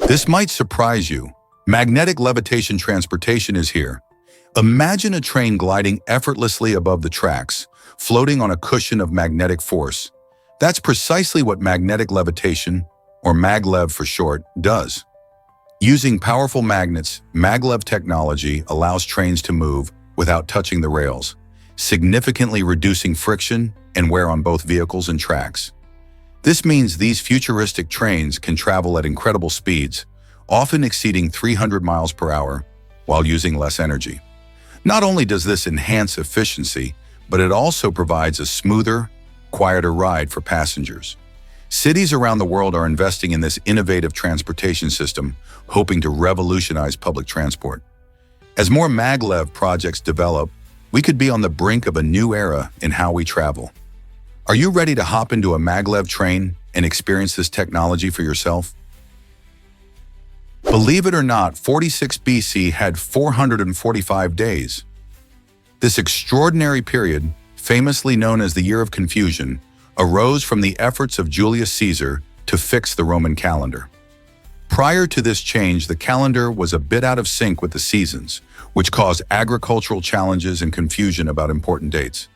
This might surprise you. Magnetic levitation transportation is here. Imagine a train gliding effortlessly above the tracks, floating on a cushion of magnetic force. That's precisely what magnetic levitation, or maglev for short, does. Using powerful magnets, maglev technology allows trains to move without touching the rails, significantly reducing friction and wear on both vehicles and tracks. This means these futuristic trains can travel at incredible speeds, often exceeding 300 miles per hour, while using less energy. Not only does this enhance efficiency, but it also provides a smoother, quieter ride for passengers. Cities around the world are investing in this innovative transportation system, hoping to revolutionize public transport. As more maglev projects develop, we could be on the brink of a new era in how we travel. Are you ready to hop into a maglev train and experience this technology for yourself? Believe it or not, 46 BC had 445 days. This extraordinary period, famously known as the Year of Confusion, arose from the efforts of Julius Caesar to fix the Roman calendar. Prior to this change, the calendar was a bit out of sync with the seasons, which caused agricultural challenges and confusion about important dates.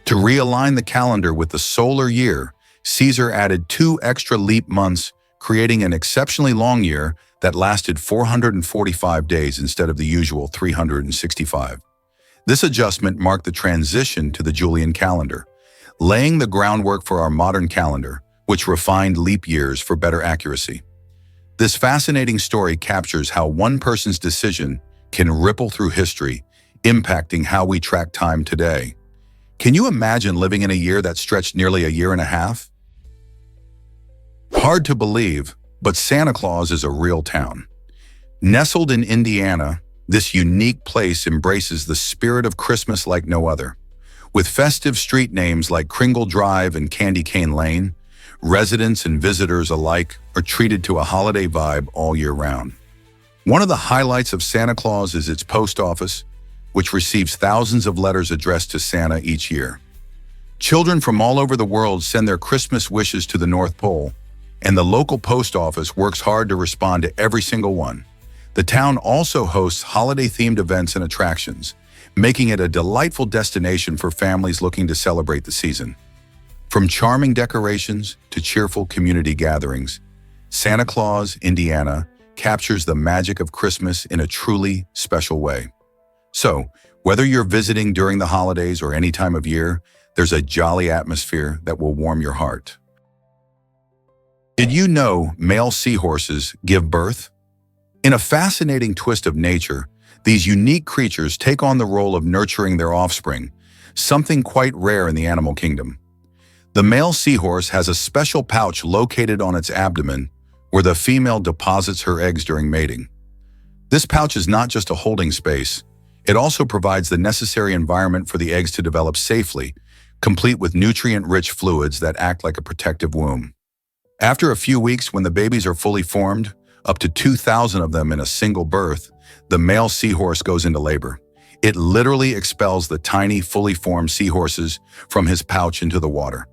To realign the calendar with the solar year, Caesar added 2 extra leap months, creating an exceptionally long year that lasted 445 days instead of the usual 365. This adjustment marked the transition to the Julian calendar, laying the groundwork for our modern calendar, which refined leap years for better accuracy. This fascinating story captures how one person's decision can ripple through history, impacting how we track time today. Can you imagine living in a year that stretched nearly a year and a half? Hard to believe, but Santa Claus is a real town. Nestled in Indiana, this unique place embraces the spirit of Christmas like no other. With festive street names like Kringle Drive and Candy Cane Lane, residents and visitors alike are treated to a holiday vibe all year round. One of the highlights of Santa Claus is its post office, which receives thousands of letters addressed to Santa each year. Children from all over the world send their Christmas wishes to the North Pole, and the local post office works hard to respond to every single one. The town also hosts holiday-themed events and attractions, making it a delightful destination for families looking to celebrate the season. From charming decorations to cheerful community gatherings, Santa Claus, Indiana, captures the magic of Christmas in a truly special way. So, whether you're visiting during the holidays or any time of year, there's a jolly atmosphere that will warm your heart. Did you know male seahorses give birth? In a fascinating twist of nature, these unique creatures take on the role of nurturing their offspring, something quite rare in the animal kingdom. The male seahorse has a special pouch located on its abdomen where the female deposits her eggs during mating. This pouch is not just a holding space, it also provides the necessary environment for the eggs to develop safely, complete with nutrient-rich fluids that act like a protective womb. After a few weeks, when the babies are fully formed, up to 2,000 of them in a single birth, the male seahorse goes into labor. It literally expels the tiny, fully formed seahorses from his pouch into the water.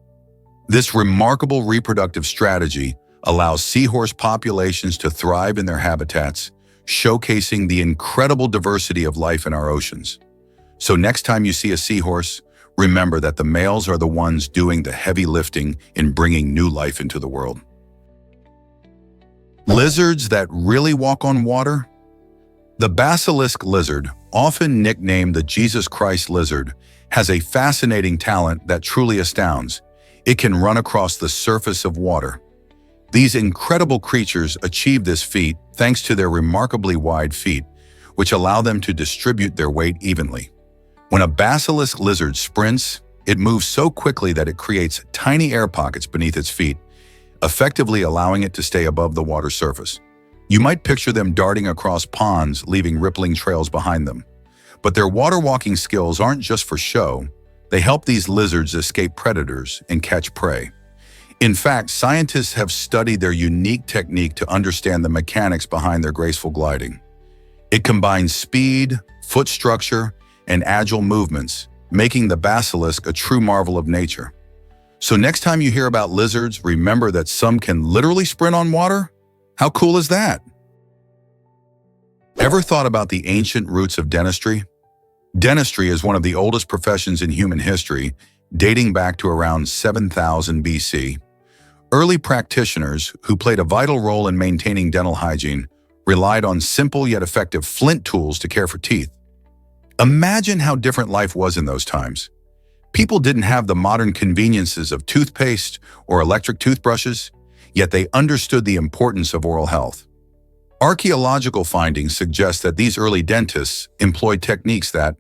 This remarkable reproductive strategy allows seahorse populations to thrive in their habitats, showcasing the incredible diversity of life in our oceans. So next time you see a seahorse, remember that the males are the ones doing the heavy lifting in bringing new life into the world. Lizards that really walk on water? The basilisk lizard, often nicknamed the Jesus Christ lizard, has a fascinating talent that truly astounds. It can run across the surface of water. These incredible creatures achieve this feat thanks to their remarkably wide feet, which allow them to distribute their weight evenly. When a basilisk lizard sprints, it moves so quickly that it creates tiny air pockets beneath its feet, effectively allowing it to stay above the water surface. You might picture them darting across ponds, leaving rippling trails behind them. But their water-walking skills aren't just for show. They help these lizards escape predators and catch prey. In fact, scientists have studied their unique technique to understand the mechanics behind their graceful gliding. It combines speed, foot structure, and agile movements, making the basilisk a true marvel of nature. So next time you hear about lizards, remember that some can literally sprint on water? How cool is that? Ever thought about the ancient roots of dentistry? Dentistry is one of the oldest professions in human history, dating back to around 7000 BC. Early practitioners, who played a vital role in maintaining dental hygiene, relied on simple yet effective flint tools to care for teeth. Imagine how different life was in those times. People didn't have the modern conveniences of toothpaste or electric toothbrushes, yet they understood the importance of oral health. Archaeological findings suggest that these early dentists employed techniques that,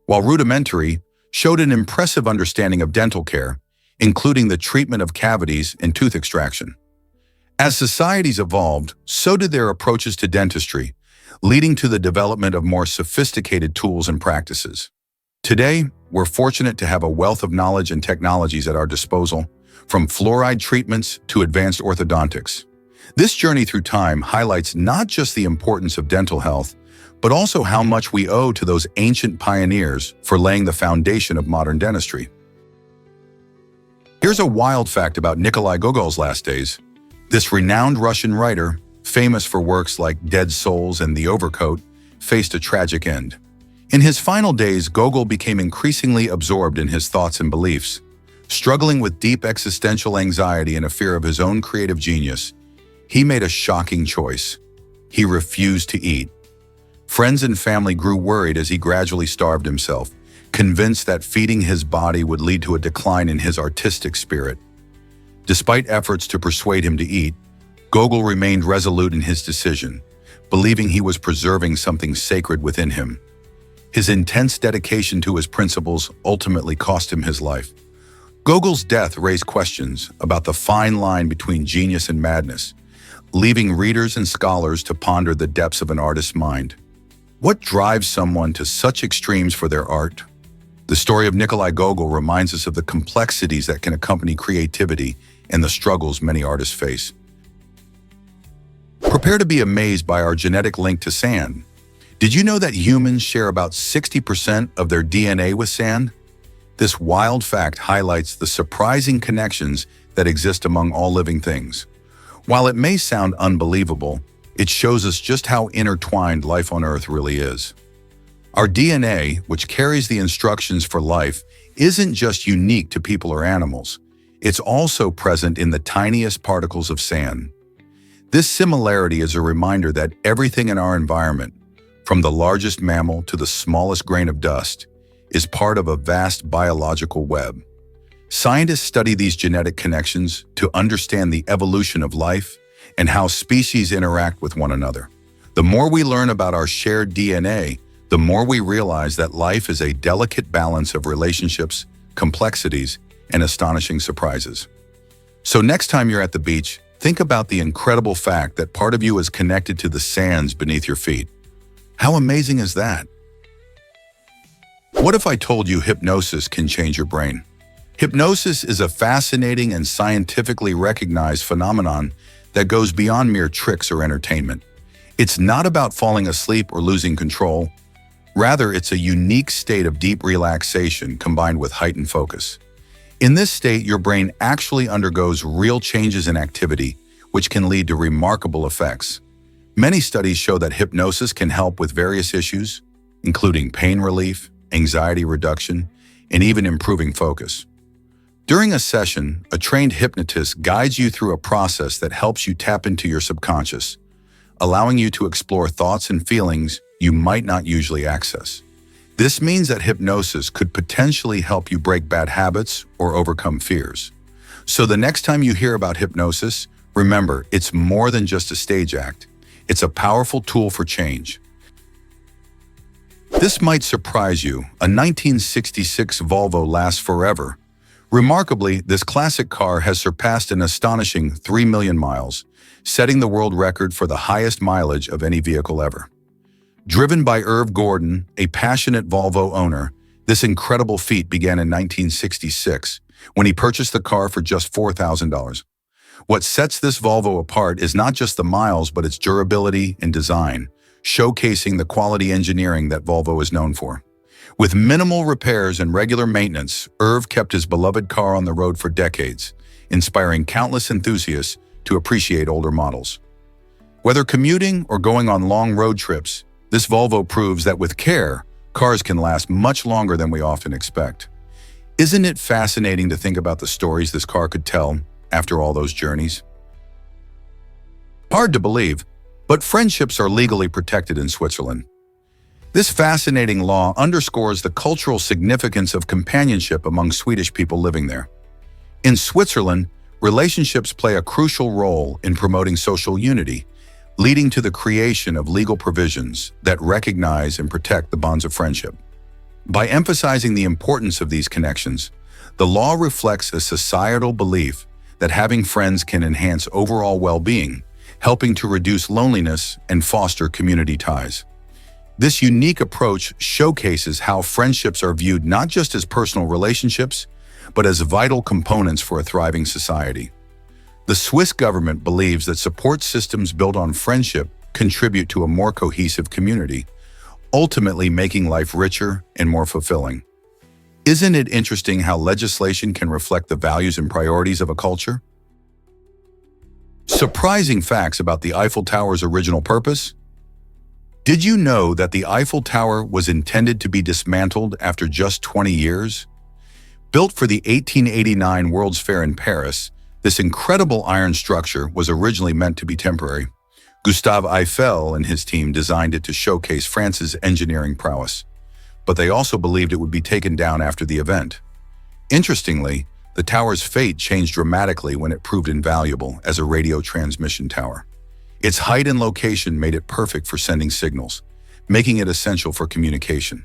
while rudimentary, showed an impressive understanding of dental care, including the treatment of cavities and tooth extraction. As societies evolved, so did their approaches to dentistry, leading to the development of more sophisticated tools and practices. Today, we're fortunate to have a wealth of knowledge and technologies at our disposal, from fluoride treatments to advanced orthodontics. This journey through time highlights not just the importance of dental health, but also how much we owe to those ancient pioneers for laying the foundation of modern dentistry. Here's a wild fact about Nikolai Gogol's last days. This renowned Russian writer, famous for works like Dead Souls and The Overcoat, faced a tragic end. In his final days, Gogol became increasingly absorbed in his thoughts and beliefs. Struggling with deep existential anxiety and a fear of his own creative genius, he made a shocking choice. He refused to eat. Friends and family grew worried as he gradually starved himself, convinced that feeding his body would lead to a decline in his artistic spirit. Despite efforts to persuade him to eat, Gogol remained resolute in his decision, believing he was preserving something sacred within him. His intense dedication to his principles ultimately cost him his life. Gogol's death raised questions about the fine line between genius and madness, leaving readers and scholars to ponder the depths of an artist's mind. What drives someone to such extremes for their art? The story of Nikolai Gogol reminds us of the complexities that can accompany creativity and the struggles many artists face. Prepare to be amazed by our genetic link to sand. Did you know that humans share about 60% of their DNA with sand? This wild fact highlights the surprising connections that exist among all living things. While it may sound unbelievable, it shows us just how intertwined life on Earth really is. Our DNA, which carries the instructions for life, isn't just unique to people or animals. It's also present in the tiniest particles of sand. This similarity is a reminder that everything in our environment, from the largest mammal to the smallest grain of dust, is part of a vast biological web. Scientists study these genetic connections to understand the evolution of life and how species interact with one another. The more we learn about our shared DNA, the more we realize that life is a delicate balance of relationships, complexities, and astonishing surprises. So next time you're at the beach, think about the incredible fact that part of you is connected to the sands beneath your feet. How amazing is that? What if I told you hypnosis can change your brain? Hypnosis is a fascinating and scientifically recognized phenomenon that goes beyond mere tricks or entertainment. It's not about falling asleep or losing control. Rather, it's a unique state of deep relaxation combined with heightened focus. In this state, your brain actually undergoes real changes in activity, which can lead to remarkable effects. Many studies show that hypnosis can help with various issues, including pain relief, anxiety reduction, and even improving focus. During a session, a trained hypnotist guides you through a process that helps you tap into your subconscious, allowing you to explore thoughts and feelings you might not usually access. This means that hypnosis could potentially help you break bad habits or overcome fears. So the next time you hear about hypnosis, remember, it's more than just a stage act. It's a powerful tool for change. This might surprise you. A 1966 Volvo lasts forever. Remarkably, this classic car has surpassed an astonishing 3 million miles, setting the world record for the highest mileage of any vehicle ever. Driven by Irv Gordon, a passionate Volvo owner, this incredible feat began in 1966, when he purchased the car for just $4,000. What sets this Volvo apart is not just the miles, but its durability and design, showcasing the quality engineering that Volvo is known for. With minimal repairs and regular maintenance, Irv kept his beloved car on the road for decades, inspiring countless enthusiasts to appreciate older models. Whether commuting or going on long road trips, This Volvo proves that with care, cars can last much longer than we often expect. Isn't it fascinating to think about the stories this car could tell after all those journeys? Hard to believe, but friendships are legally protected in Switzerland. This fascinating law underscores the cultural significance of companionship among Swedish people living there. In Switzerland, relationships play a crucial role in promoting social unity, leading to the creation of legal provisions that recognize and protect the bonds of friendship. By emphasizing the importance of these connections, the law reflects a societal belief that having friends can enhance overall well-being, helping to reduce loneliness and foster community ties. This unique approach showcases how friendships are viewed not just as personal relationships, but as vital components for a thriving society. The Swiss government believes that support systems built on friendship contribute to a more cohesive community, ultimately making life richer and more fulfilling. Isn't it interesting how legislation can reflect the values and priorities of a culture? Surprising facts about the Eiffel Tower's original purpose? Did you know that the Eiffel Tower was intended to be dismantled after just 20 years? Built for the 1889 World's Fair in Paris, this incredible iron structure was originally meant to be temporary. Gustave Eiffel and his team designed it to showcase France's engineering prowess, but they also believed it would be taken down after the event. Interestingly, the tower's fate changed dramatically when it proved invaluable as a radio transmission tower. Its height and location made it perfect for sending signals, making it essential for communication.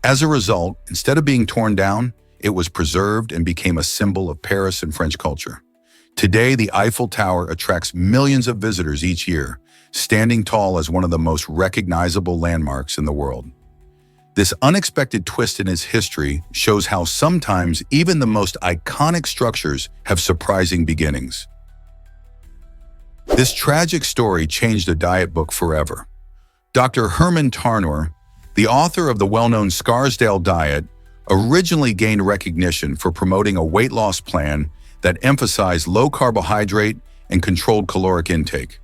As a result, instead of being torn down, it was preserved and became a symbol of Paris and French culture. Today, the Eiffel Tower attracts millions of visitors each year, standing tall as one of the most recognizable landmarks in the world. This unexpected twist in its history shows how sometimes even the most iconic structures have surprising beginnings. This tragic story changed a diet book forever. Dr. Herman Tarnower, the author of the well-known Scarsdale diet, originally gained recognition for promoting a weight loss plan that emphasized low carbohydrate and controlled caloric intake.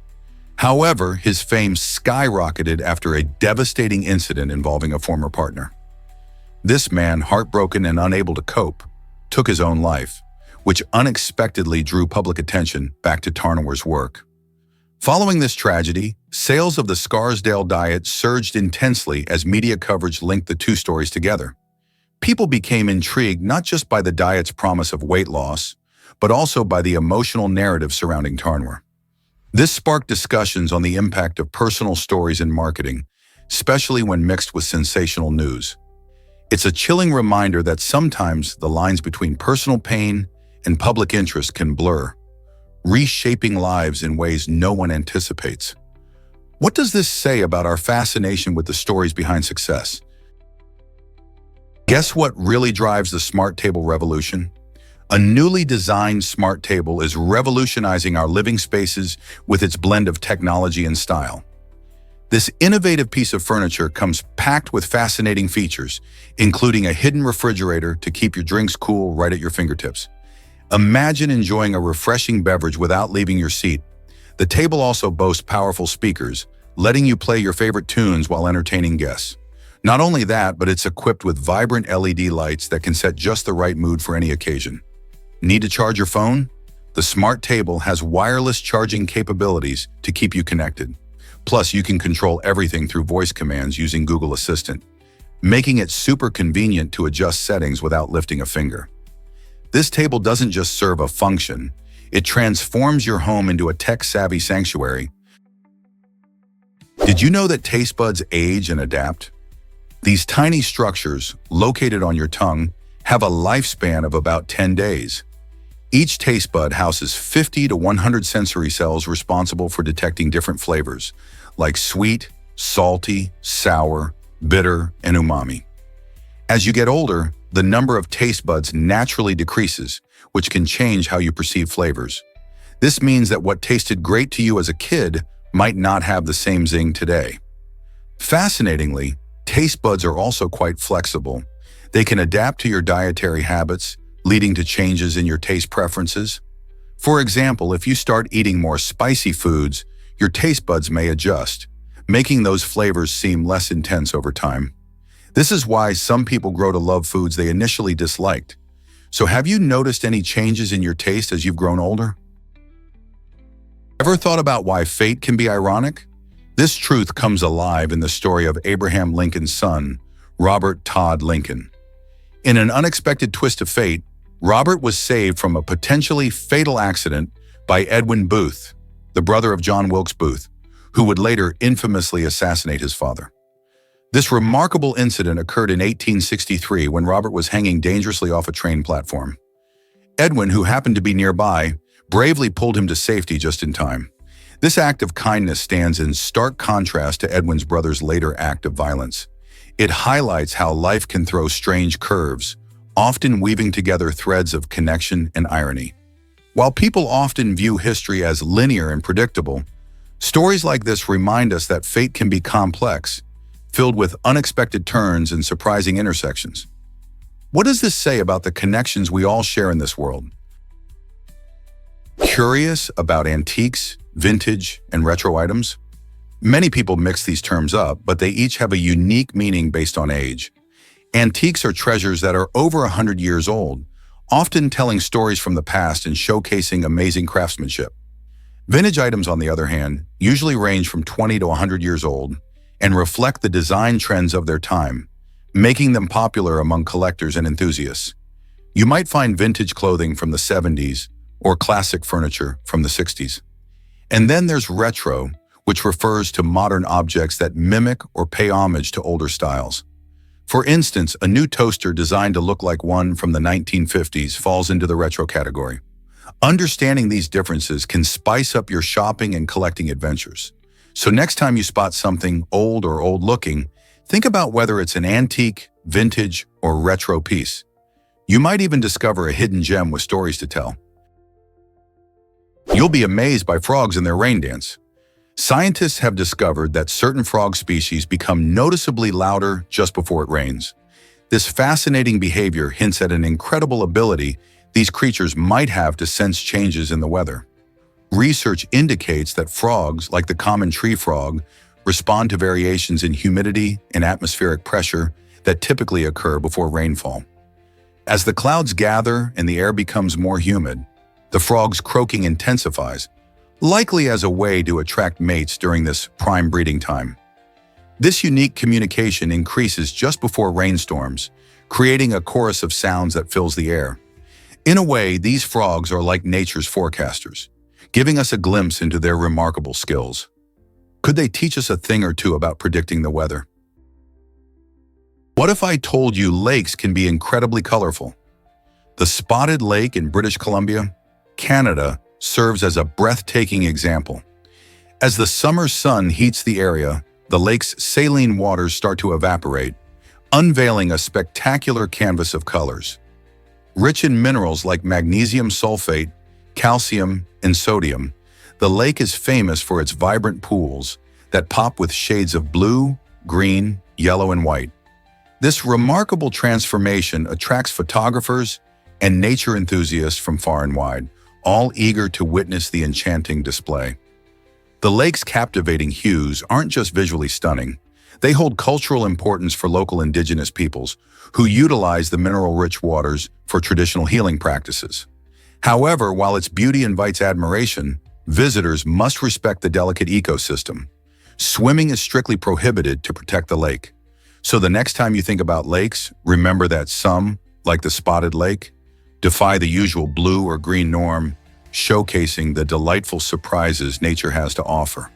However, his fame skyrocketed after a devastating incident involving a former partner. This man, heartbroken and unable to cope, took his own life, which unexpectedly drew public attention back to Tarnower's work. Following this tragedy, sales of the Scarsdale diet surged intensely as media coverage linked the two stories together. People became intrigued not just by the diet's promise of weight loss, but also by the emotional narrative surrounding Tarnower. This sparked discussions on the impact of personal stories in marketing, especially when mixed with sensational news. It's a chilling reminder that sometimes the lines between personal pain and public interest can blur, reshaping lives in ways no one anticipates. What does this say about our fascination with the stories behind success? Guess what really drives the smart table revolution? A newly designed smart table is revolutionizing our living spaces with its blend of technology and style. This innovative piece of furniture comes packed with fascinating features, including a hidden refrigerator to keep your drinks cool right at your fingertips. Imagine enjoying a refreshing beverage without leaving your seat. The table also boasts powerful speakers, letting you play your favorite tunes while entertaining guests. Not only that, but it's equipped with vibrant LED lights that can set just the right mood for any occasion. Need to charge your phone? The smart table has wireless charging capabilities to keep you connected. Plus, you can control everything through voice commands using Google Assistant, making it super convenient to adjust settings without lifting a finger. This table doesn't just serve a function, it transforms your home into a tech-savvy sanctuary. Did you know that taste buds age and adapt? These tiny structures, located on your tongue, have a lifespan of about 10 days. Each taste bud houses 50 to 100 sensory cells responsible for detecting different flavors, like sweet, salty, sour, bitter, and umami. As you get older, the number of taste buds naturally decreases, which can change how you perceive flavors. This means that what tasted great to you as a kid might not have the same zing today. Fascinatingly, taste buds are also quite flexible. They can adapt to your dietary habits, leading to changes in your taste preferences. For example, if you start eating more spicy foods, your taste buds may adjust, making those flavors seem less intense over time. This is why some people grow to love foods they initially disliked. So have you noticed any changes in your taste as you've grown older? Ever thought about why fate can be ironic? This truth comes alive in the story of Abraham Lincoln's son, Robert Todd Lincoln. In an unexpected twist of fate, Robert was saved from a potentially fatal accident by Edwin Booth, the brother of John Wilkes Booth, who would later infamously assassinate his father. This remarkable incident occurred in 1863 when Robert was hanging dangerously off a train platform. Edwin, who happened to be nearby, bravely pulled him to safety just in time. This act of kindness stands in stark contrast to Edwin's brother's later act of violence. It highlights how life can throw strange curves, often weaving together threads of connection and irony. While people often view history as linear and predictable, stories like this remind us that fate can be complex, filled with unexpected turns and surprising intersections. What does this say about the connections we all share in this world? Curious about antiques, vintage, and retro items? Many people mix these terms up, but they each have a unique meaning based on age. Antiques are treasures that are over 100 years old, often telling stories from the past and showcasing amazing craftsmanship. Vintage items, on the other hand, usually range from 20 to 100 years old and reflect the design trends of their time, making them popular among collectors and enthusiasts. You might find vintage clothing from the 70s or classic furniture from the 60s. And then there's retro, which refers to modern objects that mimic or pay homage to older styles. For instance, a new toaster designed to look like one from the 1950s falls into the retro category. Understanding these differences can spice up your shopping and collecting adventures. So next time you spot something old or old-looking, think about whether it's an antique, vintage, or retro piece. You might even discover a hidden gem with stories to tell. You'll be amazed by frogs and their rain dance. Scientists have discovered that certain frog species become noticeably louder just before it rains. This fascinating behavior hints at an incredible ability these creatures might have to sense changes in the weather. Research indicates that frogs, like the common tree frog, respond to variations in humidity and atmospheric pressure that typically occur before rainfall. As the clouds gather and the air becomes more humid, the frog's croaking intensifies, likely as a way to attract mates during this prime breeding time. This unique communication increases just before rainstorms, creating a chorus of sounds that fills the air. In a way, these frogs are like nature's forecasters, giving us a glimpse into their remarkable skills. Could they teach us a thing or two about predicting the weather? What if I told you lakes can be incredibly colorful? The Spotted Lake in British Columbia, Canada, serves as a breathtaking example. As the summer sun heats the area, the lake's saline waters start to evaporate, unveiling a spectacular canvas of colors. Rich in minerals like magnesium sulfate, calcium, and sodium, the lake is famous for its vibrant pools that pop with shades of blue, green, yellow, and white. This remarkable transformation attracts photographers and nature enthusiasts from far and wide, all eager to witness the enchanting display. The lake's captivating hues aren't just visually stunning. They hold cultural importance for local indigenous peoples who utilize the mineral-rich waters for traditional healing practices. However, while its beauty invites admiration, visitors must respect the delicate ecosystem. Swimming is strictly prohibited to protect the lake. So the next time you think about lakes, remember that some, like the Spotted Lake, defy the usual blue or green norm, showcasing the delightful surprises nature has to offer.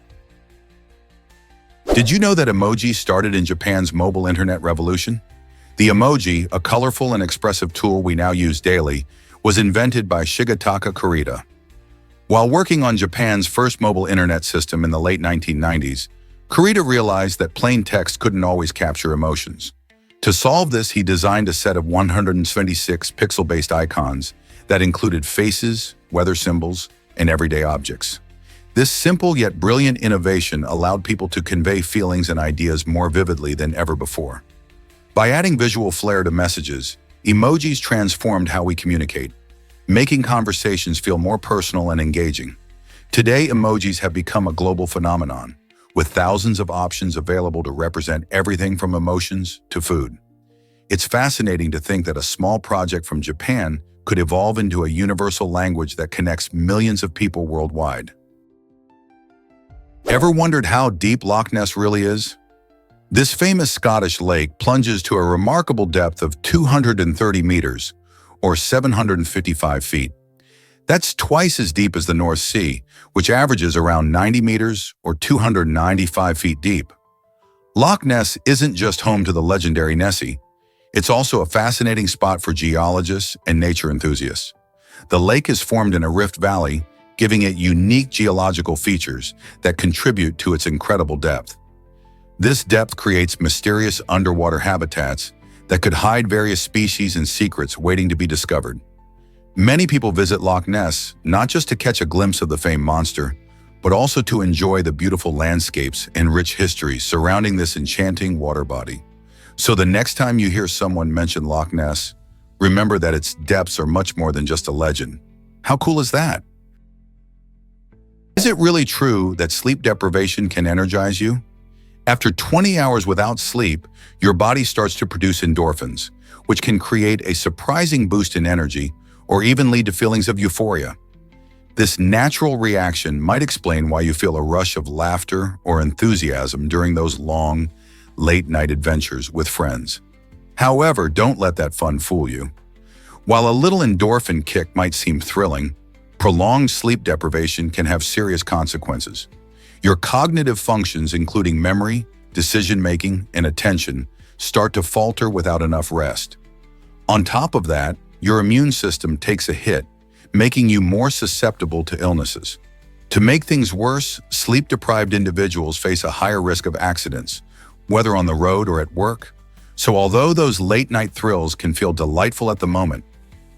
Did you know that emoji started in Japan's mobile internet revolution? The emoji, a colorful and expressive tool we now use daily, was invented by Shigetaka Kurita. While working on Japan's first mobile internet system in the late 1990s, Kurita realized that plain text couldn't always capture emotions. To solve this, he designed a set of 126 pixel-based icons that included faces, weather symbols, and everyday objects. This simple yet brilliant innovation allowed people to convey feelings and ideas more vividly than ever before. By adding visual flair to messages, emojis transformed how we communicate, making conversations feel more personal and engaging. Today, emojis have become a global phenomenon, with thousands of options available to represent everything from emotions to food. It's fascinating to think that a small project from Japan could evolve into a universal language that connects millions of people worldwide. Ever wondered how deep Loch Ness really is? This famous Scottish lake plunges to a remarkable depth of 230 meters, or 755 feet. That's twice as deep as the North Sea, which averages around 90 meters, or 295 feet deep. Loch Ness isn't just home to the legendary Nessie. It's also a fascinating spot for geologists and nature enthusiasts. The lake is formed in a rift valley, giving it unique geological features that contribute to its incredible depth. This depth creates mysterious underwater habitats that could hide various species and secrets waiting to be discovered. Many people visit Loch Ness not just to catch a glimpse of the famed monster, but also to enjoy the beautiful landscapes and rich history surrounding this enchanting water body. So the next time you hear someone mention Loch Ness, remember that its depths are much more than just a legend. How cool is that? Is it really true that sleep deprivation can energize you? After 20 hours without sleep, your body starts to produce endorphins, which can create a surprising boost in energy or even lead to feelings of euphoria. This natural reaction might explain why you feel a rush of laughter or enthusiasm during those long, late-night adventures with friends. However, don't let that fun fool you. While a little endorphin kick might seem thrilling, prolonged sleep deprivation can have serious consequences. Your cognitive functions, including memory, decision-making, and attention, start to falter without enough rest. On top of that, your immune system takes a hit, making you more susceptible to illnesses. To make things worse, sleep-deprived individuals face a higher risk of accidents, whether on the road or at work. So although those late-night thrills can feel delightful at the moment,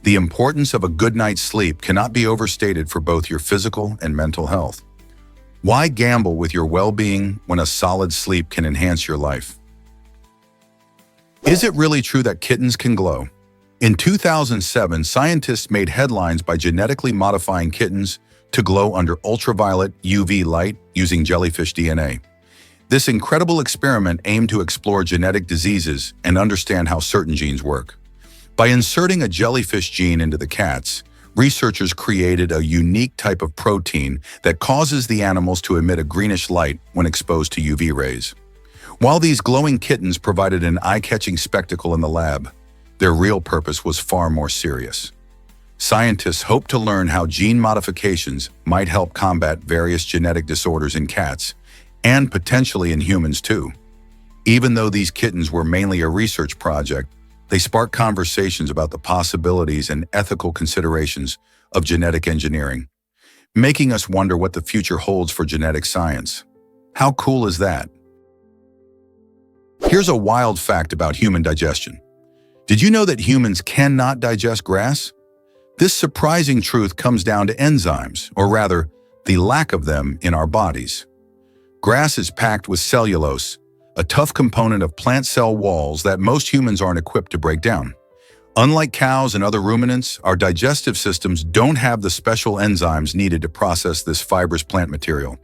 the importance of a good night's sleep cannot be overstated for both your physical and mental health. Why gamble with your well-being when a solid sleep can enhance your life? Is it really true that kittens can glow? In 2007, scientists made headlines by genetically modifying kittens to glow under ultraviolet UV light using jellyfish DNA. This incredible experiment aimed to explore genetic diseases and understand how certain genes work. By inserting a jellyfish gene into the cats, researchers created a unique type of protein that causes the animals to emit a greenish light when exposed to UV rays. While these glowing kittens provided an eye-catching spectacle in the lab, their real purpose was far more serious. Scientists hope to learn how gene modifications might help combat various genetic disorders in cats, and potentially in humans too. Even though these kittens were mainly a research project, they spark conversations about the possibilities and ethical considerations of genetic engineering, making us wonder what the future holds for genetic science. How cool is that? Here's a wild fact about human digestion. Did you know that humans cannot digest grass? This surprising truth comes down to enzymes, or rather, the lack of them in our bodies. Grass is packed with cellulose, a tough component of plant cell walls that most humans aren't equipped to break down. Unlike cows and other ruminants, our digestive systems don't have the special enzymes needed to process this fibrous plant material.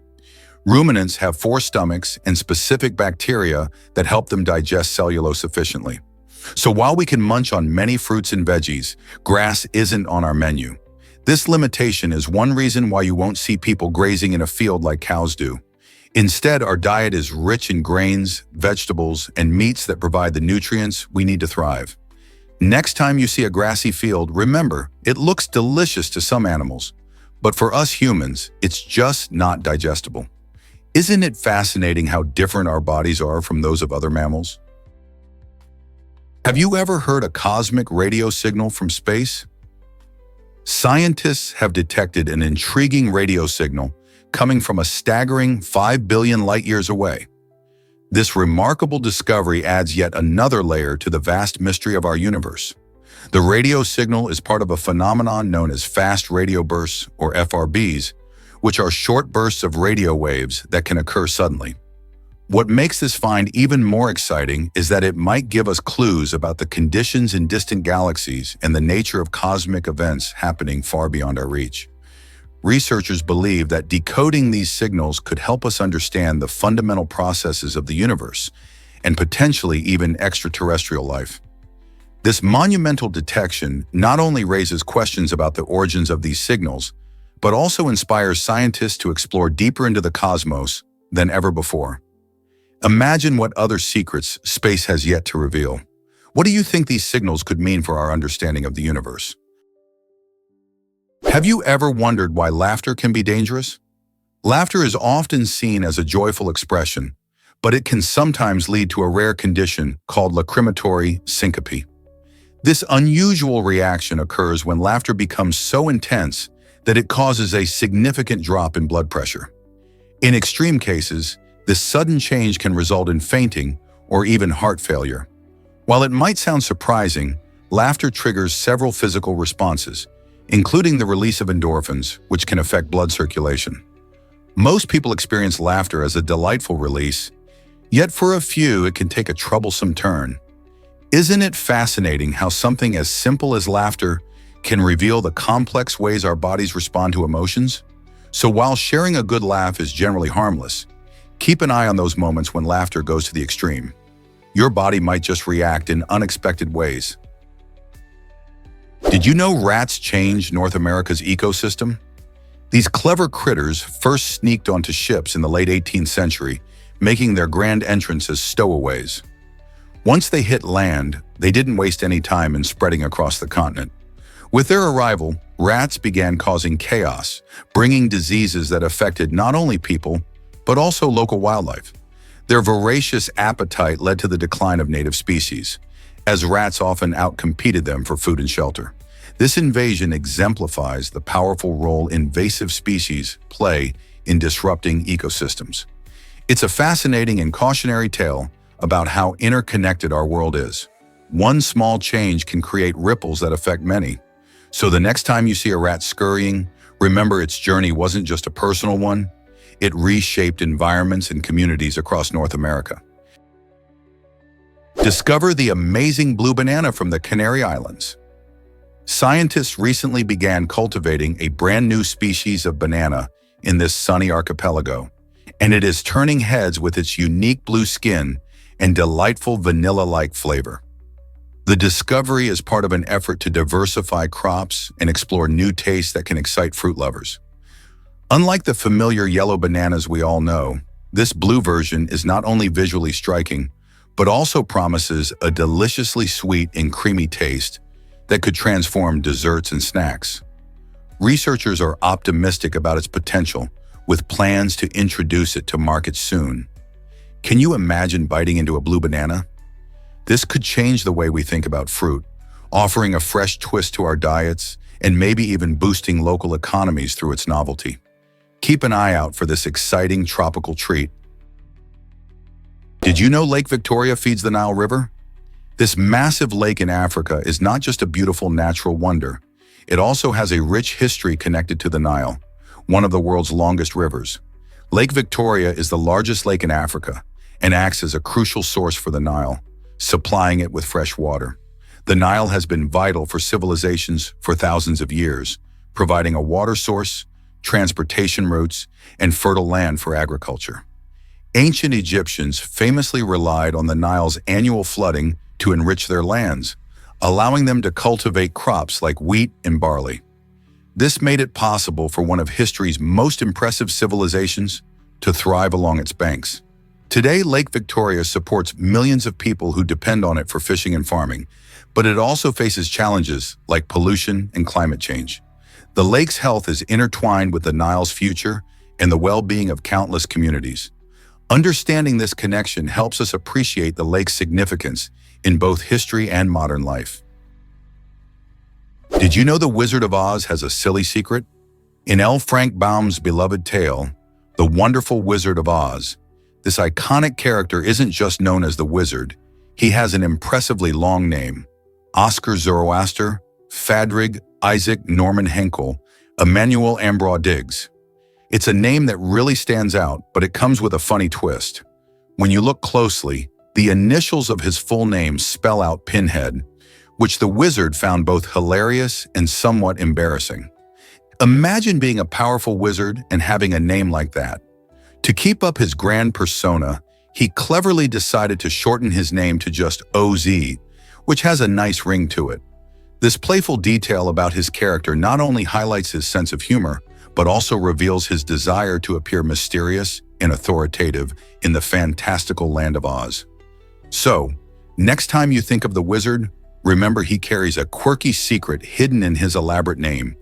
Ruminants have 4 stomachs and specific bacteria that help them digest cellulose efficiently. So while we can munch on many fruits and veggies, grass isn't on our menu. This limitation is one reason why you won't see people grazing in a field like cows do. Instead, our diet is rich in grains, vegetables, and meats that provide the nutrients we need to thrive. Next time you see a grassy field, remember, it looks delicious to some animals, but for us humans, it's just not digestible. Isn't it fascinating how different our bodies are from those of other mammals? Have you ever heard a cosmic radio signal from space? Scientists have detected an intriguing radio signal coming from a staggering 5 billion light-years away. This remarkable discovery adds yet another layer to the vast mystery of our universe. The radio signal is part of a phenomenon known as fast radio bursts, or FRBs, which are short bursts of radio waves that can occur suddenly. What makes this find even more exciting is that it might give us clues about the conditions in distant galaxies and the nature of cosmic events happening far beyond our reach. Researchers believe that decoding these signals could help us understand the fundamental processes of the universe and potentially even extraterrestrial life. This monumental detection not only raises questions about the origins of these signals, but also inspires scientists to explore deeper into the cosmos than ever before. Imagine what other secrets space has yet to reveal. What do you think these signals could mean for our understanding of the universe? Have you ever wondered why laughter can be dangerous? Laughter is often seen as a joyful expression, but it can sometimes lead to a rare condition called lacrimatory syncope. This unusual reaction occurs when laughter becomes so intense that it causes a significant drop in blood pressure. In extreme cases, this sudden change can result in fainting or even heart failure. While it might sound surprising, laughter triggers several physical responses, including the release of endorphins, which can affect blood circulation. Most people experience laughter as a delightful release, yet for a few it can take a troublesome turn. Isn't it fascinating how something as simple as laughter can reveal the complex ways our bodies respond to emotions? So while sharing a good laugh is generally harmless, keep an eye on those moments when laughter goes to the extreme. Your body might just react in unexpected ways. Did you know rats changed North America's ecosystem? These clever critters first sneaked onto ships in the late 18th century, making their grand entrance as stowaways. Once they hit land, they didn't waste any time in spreading across the continent. With their arrival, rats began causing chaos, bringing diseases that affected not only people, but also local wildlife. Their voracious appetite led to the decline of native species, as rats often outcompeted them for food and shelter. This invasion exemplifies the powerful role invasive species play in disrupting ecosystems. It's a fascinating and cautionary tale about how interconnected our world is. One small change can create ripples that affect many. So the next time you see a rat scurrying, remember its journey wasn't just a personal one. It reshaped environments and communities across North America. Discover the amazing blue banana from the Canary Islands. Scientists recently began cultivating a brand new species of banana in this sunny archipelago, and it is turning heads with its unique blue skin and delightful vanilla-like flavor. The discovery is part of an effort to diversify crops and explore new tastes that can excite fruit lovers. Unlike the familiar yellow bananas we all know, this blue version is not only visually striking, but also promises a deliciously sweet and creamy taste that could transform desserts and snacks. Researchers are optimistic about its potential, with plans to introduce it to markets soon. Can you imagine biting into a blue banana? This could change the way we think about fruit, offering a fresh twist to our diets and maybe even boosting local economies through its novelty. Keep an eye out for this exciting tropical treat. Did you know Lake Victoria feeds the Nile River? This massive lake in Africa is not just a beautiful natural wonder. It also has a rich history connected to the Nile, one of the world's longest rivers. Lake Victoria is the largest lake in Africa and acts as a crucial source for the Nile, supplying it with fresh water. The Nile has been vital for civilizations for thousands of years, providing a water source, transportation routes, and fertile land for agriculture. Ancient Egyptians famously relied on the Nile's annual flooding to enrich their lands, allowing them to cultivate crops like wheat and barley. This made it possible for one of history's most impressive civilizations to thrive along its banks. Today, Lake Victoria supports millions of people who depend on it for fishing and farming, but it also faces challenges like pollution and climate change. The lake's health is intertwined with the Nile's future and the well-being of countless communities. Understanding this connection helps us appreciate the lake's significance in both history and modern life. Did you know the Wizard of Oz has a silly secret? In L. Frank Baum's beloved tale, The Wonderful Wizard of Oz, this iconic character isn't just known as the Wizard. He has an impressively long name: Oscar Zoroaster, Fadrig, Isaac Norman Henkel, Emmanuel Ambroise Diggs. It's a name that really stands out, but it comes with a funny twist. When you look closely, the initials of his full name spell out Pinhead, which the wizard found both hilarious and somewhat embarrassing. Imagine being a powerful wizard and having a name like that. To keep up his grand persona, he cleverly decided to shorten his name to just OZ, which has a nice ring to it. This playful detail about his character not only highlights his sense of humor, but also reveals his desire to appear mysterious and authoritative in the fantastical land of Oz. So, next time you think of the wizard, remember he carries a quirky secret hidden in his elaborate name.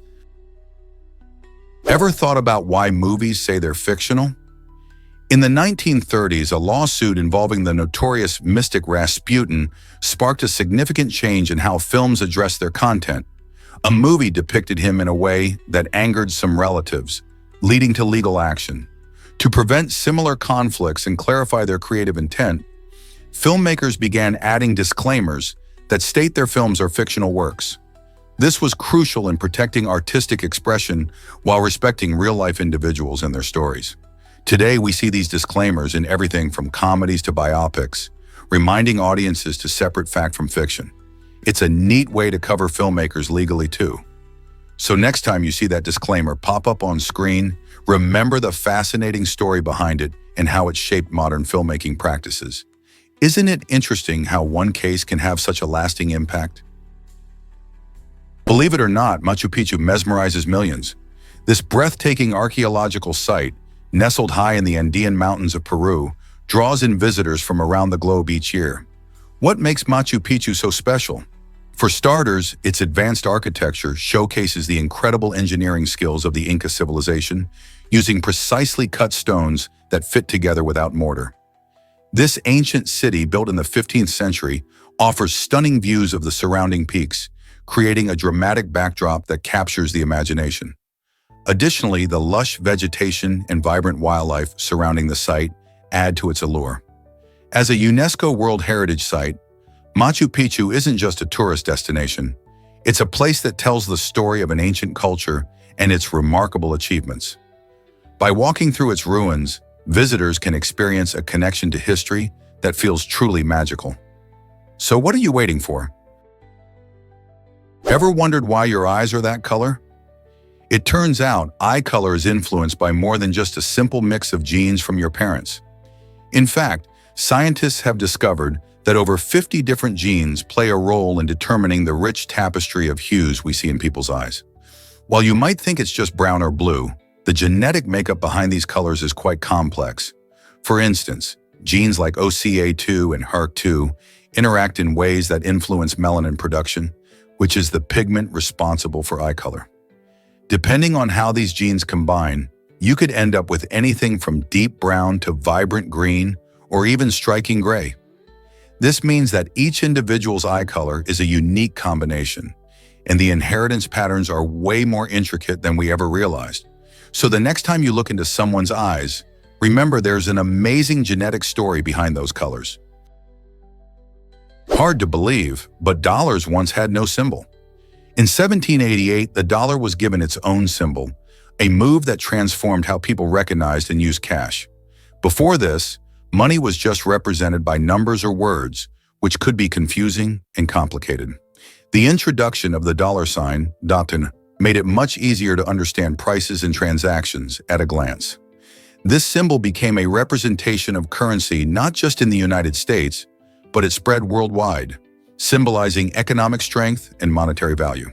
Ever thought about why movies say they're fictional? In the 1930s, a lawsuit involving the notorious mystic Rasputin sparked a significant change in how films addressed their content. A movie depicted him in a way that angered some relatives, leading to legal action. To prevent similar conflicts and clarify their creative intent, filmmakers began adding disclaimers that state their films are fictional works. This was crucial in protecting artistic expression while respecting real-life individuals and their stories. Today, we see these disclaimers in everything from comedies to biopics, reminding audiences to separate fact from fiction. It's a neat way to cover filmmakers legally too. So next time you see that disclaimer pop up on screen, remember the fascinating story behind it and how it shaped modern filmmaking practices. Isn't it interesting how one case can have such a lasting impact? Believe it or not, Machu Picchu mesmerizes millions. This breathtaking archaeological site, nestled high in the Andean mountains of Peru, draws in visitors from around the globe each year. What makes Machu Picchu so special? For starters, its advanced architecture showcases the incredible engineering skills of the Inca civilization, using precisely cut stones that fit together without mortar. This ancient city, built in the 15th century, offers stunning views of the surrounding peaks, creating a dramatic backdrop that captures the imagination. Additionally, the lush vegetation and vibrant wildlife surrounding the site add to its allure. As a UNESCO World Heritage Site, Machu Picchu isn't just a tourist destination. It's a place that tells the story of an ancient culture and its remarkable achievements. By walking through its ruins, visitors can experience a connection to history that feels truly magical. So what are you waiting for? Ever wondered why your eyes are that color? It turns out eye color is influenced by more than just a simple mix of genes from your parents. In fact, scientists have discovered that over 50 different genes play a role in determining the rich tapestry of hues we see in people's eyes. While you might think it's just brown or blue, the genetic makeup behind these colors is quite complex. For instance, genes like OCA2 and HERK2 interact in ways that influence melanin production, which is the pigment responsible for eye color. Depending on how these genes combine, you could end up with anything from deep brown to vibrant green or even striking gray. This means that each individual's eye color is a unique combination, and the inheritance patterns are way more intricate than we ever realized. So the next time you look into someone's eyes, remember there's an amazing genetic story behind those colors. Hard to believe, but dollars once had no symbol. In 1788, the dollar was given its own symbol, a move that transformed how people recognized and used cash. Before this, money was just represented by numbers or words, which could be confusing and complicated. The introduction of the dollar sign, daten, made it much easier to understand prices and transactions at a glance. This symbol became a representation of currency not just in the United States, but it spread worldwide, symbolizing economic strength and monetary value.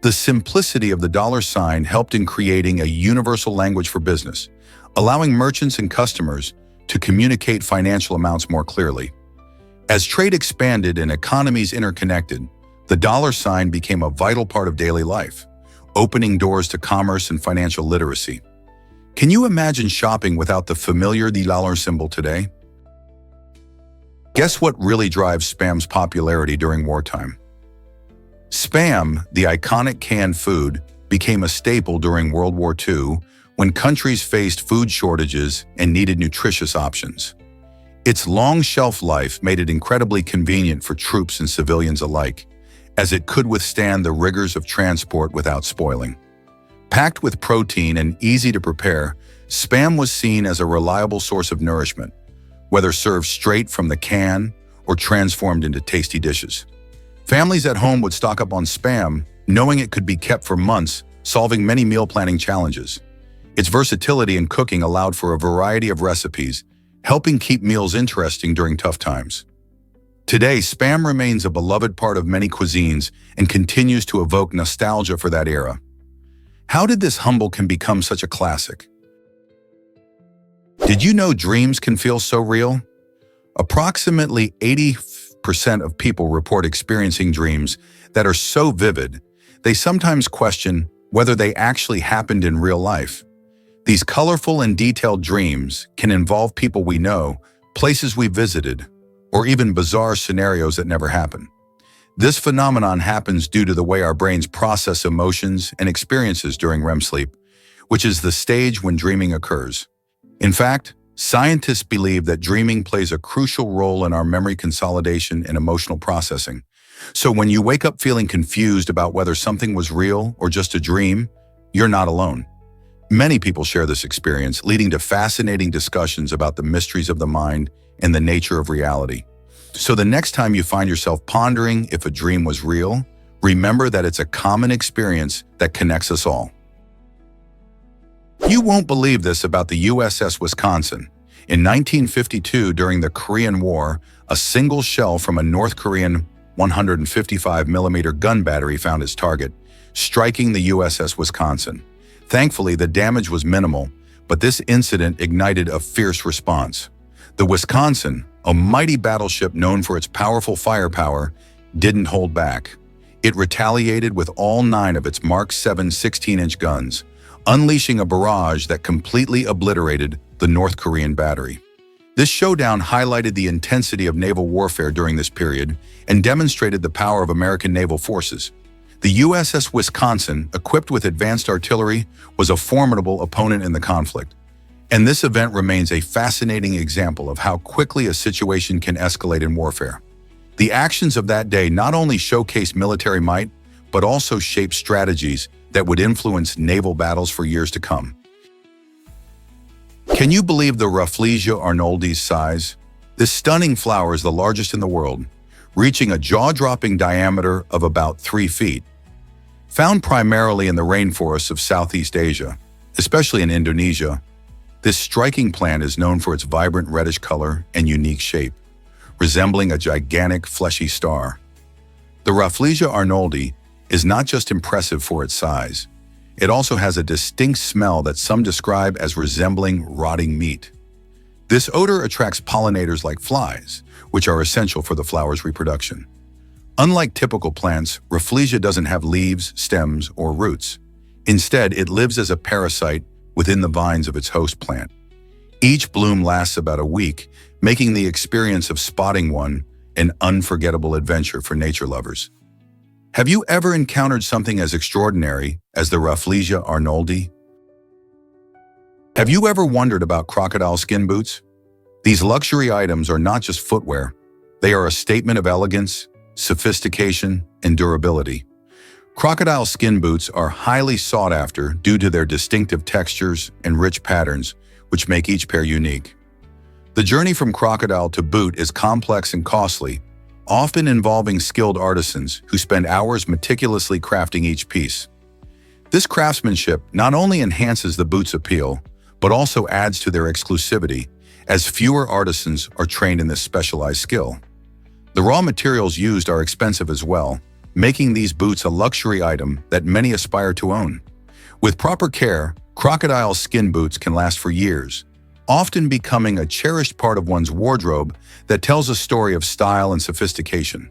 The simplicity of the dollar sign helped in creating a universal language for business, allowing merchants and customers to communicate financial amounts more clearly. As trade expanded and economies interconnected, the dollar sign became a vital part of daily life, opening doors to commerce and financial literacy. Can you imagine shopping without the familiar dollar symbol today? Guess what really drives Spam's popularity during wartime? Spam, the iconic canned food, became a staple during World War II when countries faced food shortages and needed nutritious options. Its long shelf life made it incredibly convenient for troops and civilians alike, as it could withstand the rigors of transport without spoiling. Packed with protein and easy to prepare, Spam was seen as a reliable source of nourishment, whether served straight from the can or transformed into tasty dishes. Families at home would stock up on Spam, knowing it could be kept for months solving many meal planning challenges. Its versatility in cooking allowed for a variety of recipes, helping keep meals interesting during tough times. Today, Spam remains a beloved part of many cuisines and continues to evoke nostalgia for that era. How did this humble can become such a classic? Did you know dreams can feel so real? Approximately 80% of people report experiencing dreams that are so vivid, they sometimes question whether they actually happened in real life. These colorful and detailed dreams can involve people we know, places we visited, or even bizarre scenarios that never happen. This phenomenon happens due to the way our brains process emotions and experiences during REM sleep, which is the stage when dreaming occurs. In fact, scientists believe that dreaming plays a crucial role in our memory consolidation and emotional processing. So when you wake up feeling confused about whether something was real or just a dream, you're not alone. Many people share this experience, leading to fascinating discussions about the mysteries of the mind and the nature of reality. So the next time you find yourself pondering if a dream was real, remember that it's a common experience that connects us all. You won't believe this about the USS Wisconsin. In 1952, during the Korean War, a single shell from a North Korean 155mm gun battery found its target, striking the USS Wisconsin. Thankfully, the damage was minimal, but this incident ignited a fierce response. The Wisconsin, a mighty battleship known for its powerful firepower, didn't hold back. It retaliated with all 9 of its Mark 7 16-inch guns, unleashing a barrage that completely obliterated the North Korean battery. This showdown highlighted the intensity of naval warfare during this period and demonstrated the power of American naval forces. The USS Wisconsin, equipped with advanced artillery, was a formidable opponent in the conflict. And this event remains a fascinating example of how quickly a situation can escalate in warfare. The actions of that day not only showcased military might, but also shaped strategies that would influence naval battles for years to come. Can you believe the Rafflesia arnoldi's size? This stunning flower is the largest in the world, reaching a jaw-dropping diameter of about 3 feet. Found primarily in the rainforests of Southeast Asia, especially in Indonesia, this striking plant is known for its vibrant reddish color and unique shape, resembling a gigantic fleshy star. The Rafflesia arnoldi is not just impressive for its size, it also has a distinct smell that some describe as resembling rotting meat. This odor attracts pollinators like flies, which are essential for the flower's reproduction. Unlike typical plants, Rafflesia doesn't have leaves, stems, or roots. Instead, it lives as a parasite within the vines of its host plant. Each bloom lasts about a week, making the experience of spotting one an unforgettable adventure for nature lovers. Have you ever encountered something as extraordinary as the Rafflesia arnoldi? Have you ever wondered about crocodile skin boots? These luxury items are not just footwear. They are a statement of elegance, sophistication, and durability. Crocodile skin boots are highly sought after due to their distinctive textures and rich patterns, which make each pair unique. The journey from crocodile to boot is complex and costly, often involving skilled artisans who spend hours meticulously crafting each piece. This craftsmanship not only enhances the boot's appeal, but also adds to their exclusivity, as fewer artisans are trained in this specialized skill. The raw materials used are expensive as well, making these boots a luxury item that many aspire to own. With proper care, crocodile skin boots can last for years, often becoming a cherished part of one's wardrobe that tells a story of style and sophistication.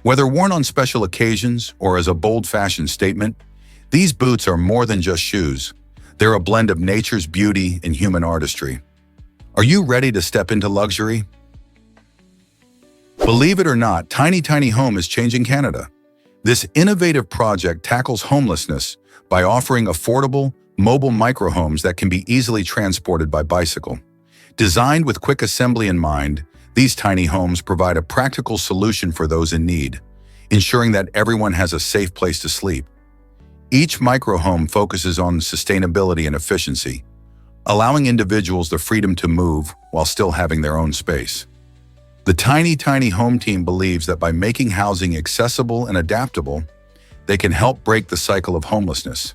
Whether worn on special occasions or as a bold fashion statement, these boots are more than just shoes. They're a blend of nature's beauty and human artistry. Are you ready to step into luxury? Believe it or not, Tiny Tiny Home is changing Canada. This innovative project tackles homelessness by offering affordable, mobile microhomes that can be easily transported by bicycle. Designed with quick assembly in mind, these tiny homes provide a practical solution for those in need, ensuring that everyone has a safe place to sleep. Each microhome focuses on sustainability and efficiency, allowing individuals the freedom to move while still having their own space. The Tiny Tiny Home team believes that by making housing accessible and adaptable, they can help break the cycle of homelessness,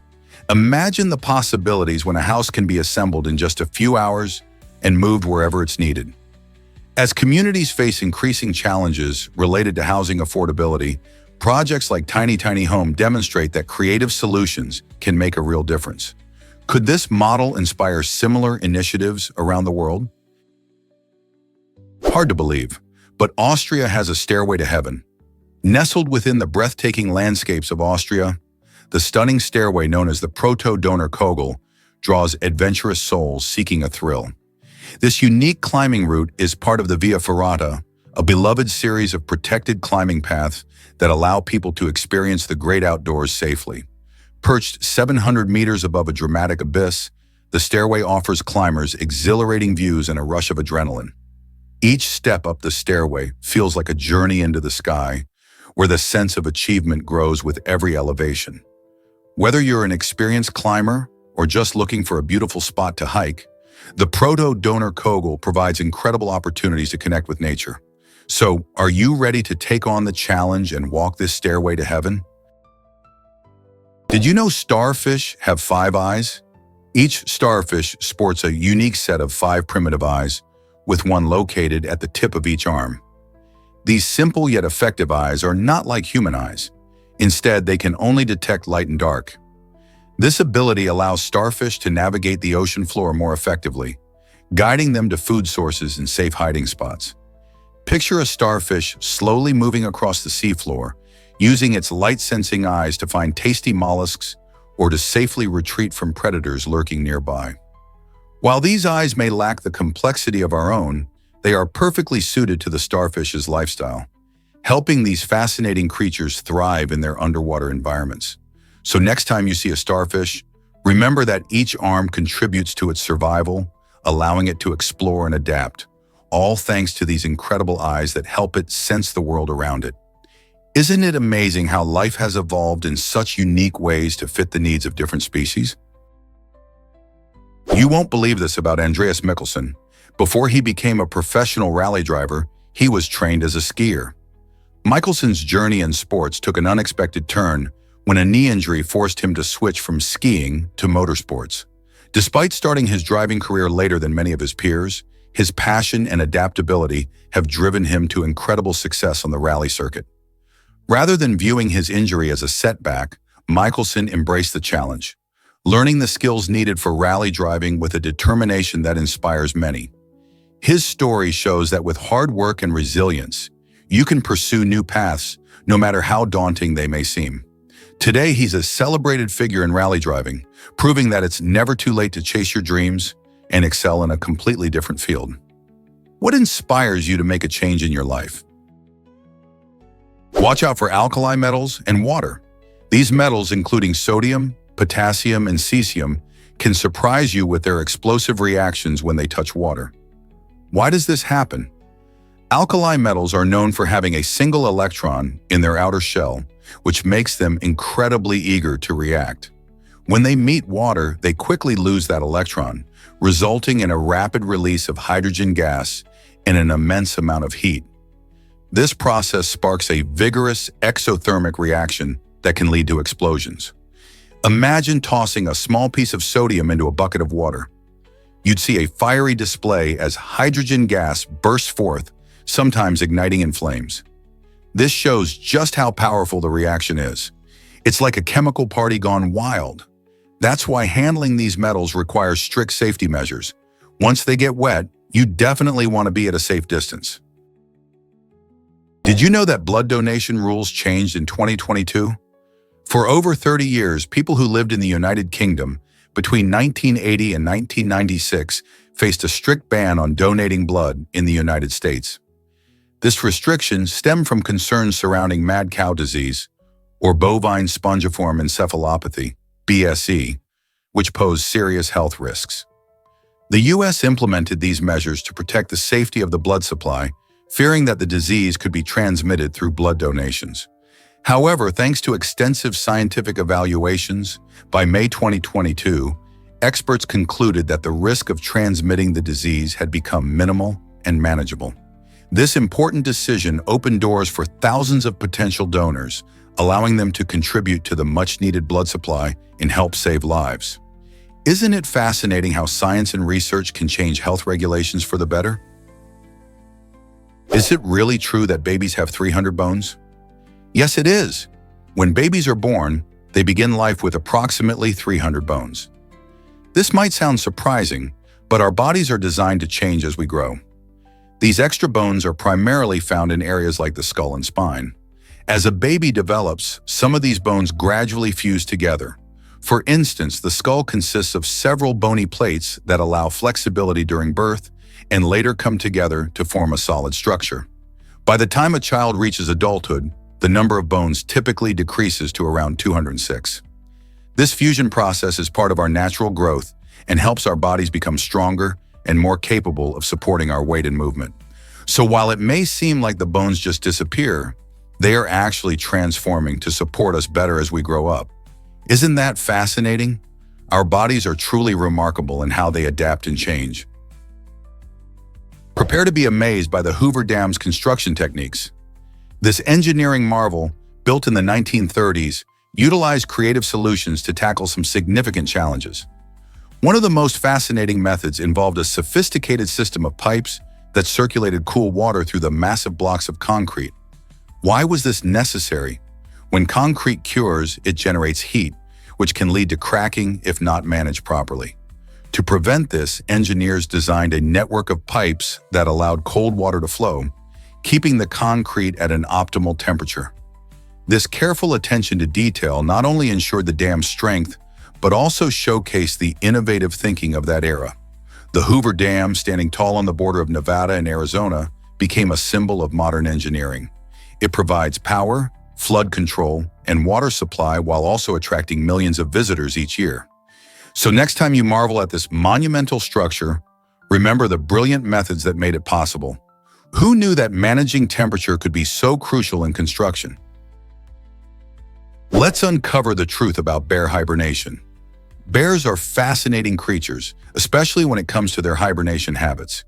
Imagine the possibilities when a house can be assembled in just a few hours and moved wherever it's needed. As communities face increasing challenges related to housing affordability, projects like Tiny Tiny Home demonstrate that creative solutions can make a real difference. Could this model inspire similar initiatives around the world? Hard to believe, but Austria has a stairway to heaven. Nestled within the breathtaking landscapes of Austria, the stunning stairway known as the Proto-Donner-Kogel draws adventurous souls seeking a thrill. This unique climbing route is part of the Via Ferrata, a beloved series of protected climbing paths that allow people to experience the great outdoors safely. Perched 700 meters above a dramatic abyss, the stairway offers climbers exhilarating views and a rush of adrenaline. Each step up the stairway feels like a journey into the sky, where the sense of achievement grows with every elevation. Whether you're an experienced climber or just looking for a beautiful spot to hike, the Proto-Donner-Kogel provides incredible opportunities to connect with nature. So, are you ready to take on the challenge and walk this stairway to heaven? Did you know starfish have 5 eyes? Each starfish sports a unique set of 5 primitive eyes, with one located at the tip of each arm. These simple yet effective eyes are not like human eyes. Instead, they can only detect light and dark. This ability allows starfish to navigate the ocean floor more effectively, guiding them to food sources and safe hiding spots. Picture a starfish slowly moving across the seafloor, using its light-sensing eyes to find tasty mollusks or to safely retreat from predators lurking nearby. While these eyes may lack the complexity of our own, they are perfectly suited to the starfish's lifestyle, helping these fascinating creatures thrive in their underwater environments. So next time you see a starfish, remember that each arm contributes to its survival, allowing it to explore and adapt, all thanks to these incredible eyes that help it sense the world around it. Isn't it amazing how life has evolved in such unique ways to fit the needs of different species? You won't believe this about Andreas Mikkelsen. Before he became a professional rally driver, he was trained as a skier. Mikkelsen's journey in sports took an unexpected turn when a knee injury forced him to switch from skiing to motorsports. Despite starting his driving career later than many of his peers, his passion and adaptability have driven him to incredible success on the rally circuit. Rather than viewing his injury as a setback, Mikkelsen embraced the challenge, learning the skills needed for rally driving with a determination that inspires many. His story shows that with hard work and resilience, you can pursue new paths, no matter how daunting they may seem. Today, he's a celebrated figure in rally driving, proving that it's never too late to chase your dreams and excel in a completely different field. What inspires you to make a change in your life? Watch out for alkali metals and water. These metals, including sodium, potassium, and cesium, can surprise you with their explosive reactions when they touch water. Why does this happen? Alkali metals are known for having a single electron in their outer shell, which makes them incredibly eager to react. When they meet water, they quickly lose that electron, resulting in a rapid release of hydrogen gas and an immense amount of heat. This process sparks a vigorous exothermic reaction that can lead to explosions. Imagine tossing a small piece of sodium into a bucket of water. You'd see a fiery display as hydrogen gas bursts forth, sometimes igniting in flames. This shows just how powerful the reaction is. It's like a chemical party gone wild. That's why handling these metals requires strict safety measures. Once they get wet, you definitely want to be at a safe distance. Did you know that blood donation rules changed in 2022? For over 30 years, people who lived in the United Kingdom between 1980 and 1996 faced a strict ban on donating blood in the United States. This restriction stemmed from concerns surrounding mad cow disease, or bovine spongiform encephalopathy, BSE, which posed serious health risks. The U.S. implemented these measures to protect the safety of the blood supply, fearing that the disease could be transmitted through blood donations. However, thanks to extensive scientific evaluations, by May 2022, experts concluded that the risk of transmitting the disease had become minimal and manageable. This important decision opened doors for thousands of potential donors, allowing them to contribute to the much-needed blood supply and help save lives. Isn't it fascinating how science and research can change health regulations for the better? Is it really true that babies have 300 bones? Yes, it is. When babies are born, they begin life with approximately 300 bones. This might sound surprising, but our bodies are designed to change as we grow. These extra bones are primarily found in areas like the skull and spine. As a baby develops, some of these bones gradually fuse together. For instance, the skull consists of several bony plates that allow flexibility during birth and later come together to form a solid structure. By the time a child reaches adulthood, the number of bones typically decreases to around 206. This fusion process is part of our natural growth and helps our bodies become stronger and more capable of supporting our weight and movement. So while it may seem like the bones just disappear, they are actually transforming to support us better as we grow up. Isn't that fascinating? Our bodies are truly remarkable in how they adapt and change. Prepare to be amazed by the Hoover Dam's construction techniques. This engineering marvel, built in the 1930s, utilized creative solutions to tackle some significant challenges. One of the most fascinating methods involved a sophisticated system of pipes that circulated cool water through the massive blocks of concrete. Why was this necessary? When concrete cures, it generates heat, which can lead to cracking if not managed properly. To prevent this, engineers designed a network of pipes that allowed cold water to flow, keeping the concrete at an optimal temperature. This careful attention to detail not only ensured the dam's strength, but also showcased the innovative thinking of that era. The Hoover Dam, standing tall on the border of Nevada and Arizona, became a symbol of modern engineering. It provides power, flood control, and water supply while also attracting millions of visitors each year. So next time you marvel at this monumental structure, remember the brilliant methods that made it possible. Who knew that managing temperature could be so crucial in construction? Let's uncover the truth about bear hibernation. Bears are fascinating creatures, especially when it comes to their hibernation habits.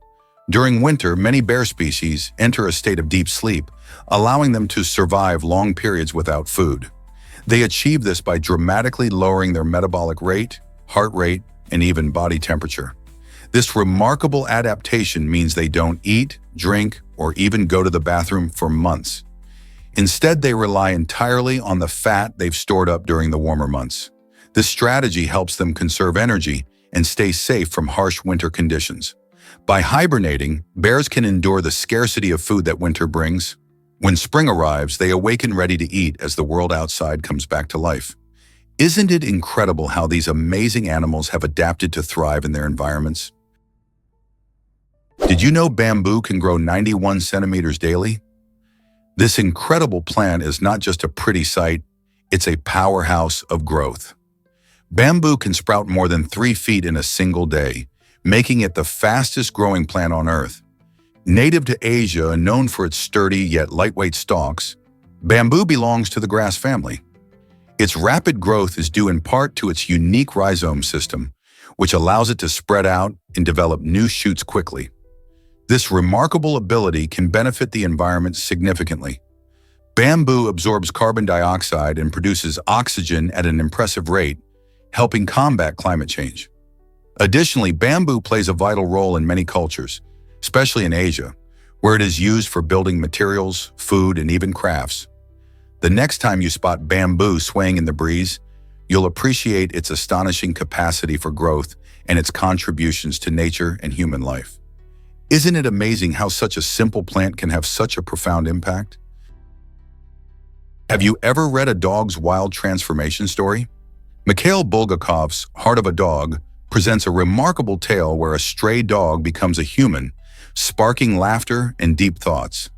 During winter, many bear species enter a state of deep sleep, allowing them to survive long periods without food. They achieve this by dramatically lowering their metabolic rate, heart rate, and even body temperature. This remarkable adaptation means they don't eat, drink, or even go to the bathroom for months. Instead, they rely entirely on the fat they've stored up during the warmer months. This strategy helps them conserve energy and stay safe from harsh winter conditions. By hibernating, bears can endure the scarcity of food that winter brings. When spring arrives, they awaken ready to eat as the world outside comes back to life. Isn't it incredible how these amazing animals have adapted to thrive in their environments? Did you know bamboo can grow 91 centimeters daily? This incredible plant is not just a pretty sight, it's a powerhouse of growth. Bamboo can sprout more than 3 feet in a single day, making it the fastest growing plant on Earth. Native to Asia and known for its sturdy yet lightweight stalks, bamboo belongs to the grass family. Its rapid growth is due in part to its unique rhizome system, which allows it to spread out and develop new shoots quickly. This remarkable ability can benefit the environment significantly. Bamboo absorbs carbon dioxide and produces oxygen at an impressive rate, helping combat climate change. Additionally, bamboo plays a vital role in many cultures, especially in Asia, where it is used for building materials, food, and even crafts. The next time you spot bamboo swaying in the breeze, you'll appreciate its astonishing capacity for growth and its contributions to nature and human life. Isn't it amazing how such a simple plant can have such a profound impact? Have you ever read a dog's wild transformation story? Mikhail Bulgakov's Heart of a Dog presents a remarkable tale where a stray dog becomes a human, sparking laughter and deep thoughts.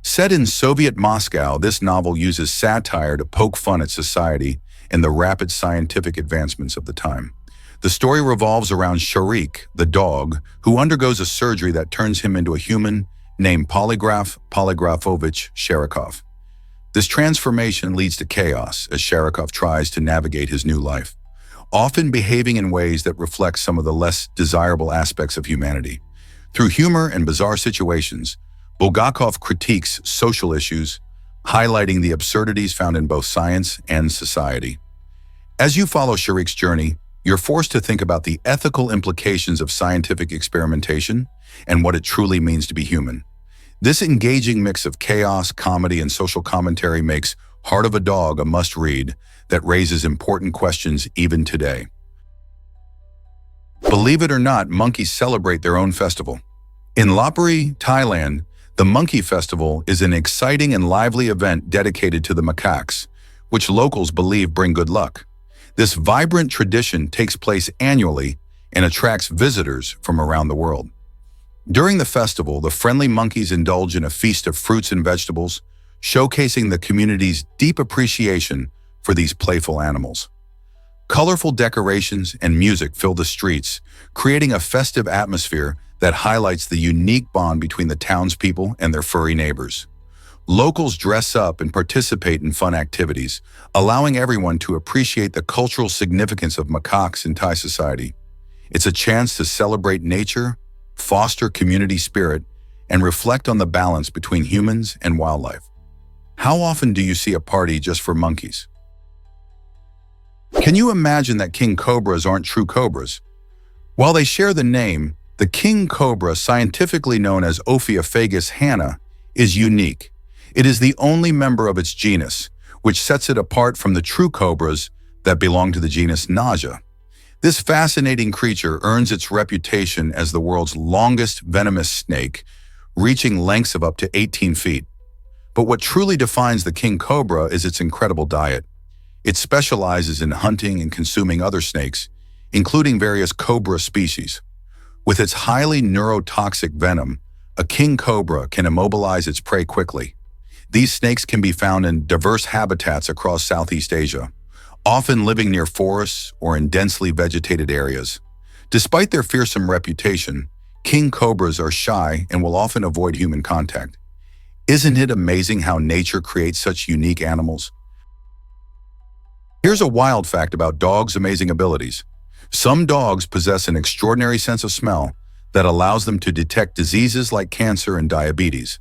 Set in Soviet Moscow, this novel uses satire to poke fun at society and the rapid scientific advancements of the time. The story revolves around Sharik, the dog, who undergoes a surgery that turns him into a human named Polygrafovich Sharikov. This transformation leads to chaos as Sharikov tries to navigate his new life, often behaving in ways that reflect some of the less desirable aspects of humanity. Through humor and bizarre situations, Bulgakov critiques social issues, highlighting the absurdities found in both science and society. As you follow Sharik's journey, you're forced to think about the ethical implications of scientific experimentation and what it truly means to be human. This engaging mix of chaos, comedy, and social commentary makes Heart of a Dog a must-read that raises important questions even today. Believe it or not, monkeys celebrate their own festival. In Lopburi, Thailand, the Monkey Festival is an exciting and lively event dedicated to the macaques, which locals believe bring good luck. This vibrant tradition takes place annually and attracts visitors from around the world. During the festival, the friendly monkeys indulge in a feast of fruits and vegetables, showcasing the community's deep appreciation for these playful animals. Colorful decorations and music fill the streets, creating a festive atmosphere that highlights the unique bond between the townspeople and their furry neighbors. Locals dress up and participate in fun activities, allowing everyone to appreciate the cultural significance of macaques in Thai society. It's a chance to celebrate nature, foster community spirit, and reflect on the balance between humans and wildlife. How often do you see a party just for monkeys? Can you imagine that king cobras aren't true cobras? While they share the name, the king cobra, scientifically known as Ophiophagus hanna, is unique. It is the only member of its genus, which sets it apart from the true cobras that belong to the genus Naja. This fascinating creature earns its reputation as the world's longest venomous snake, reaching lengths of up to 18 feet. But what truly defines the king cobra is its incredible diet. It specializes in hunting and consuming other snakes, including various cobra species. With its highly neurotoxic venom, a king cobra can immobilize its prey quickly. These snakes can be found in diverse habitats across Southeast Asia, often living near forests or in densely vegetated areas. Despite their fearsome reputation, king cobras are shy and will often avoid human contact. Isn't it amazing how nature creates such unique animals? Here's a wild fact about dogs' amazing abilities. Some dogs possess an extraordinary sense of smell that allows them to detect diseases like cancer and diabetes.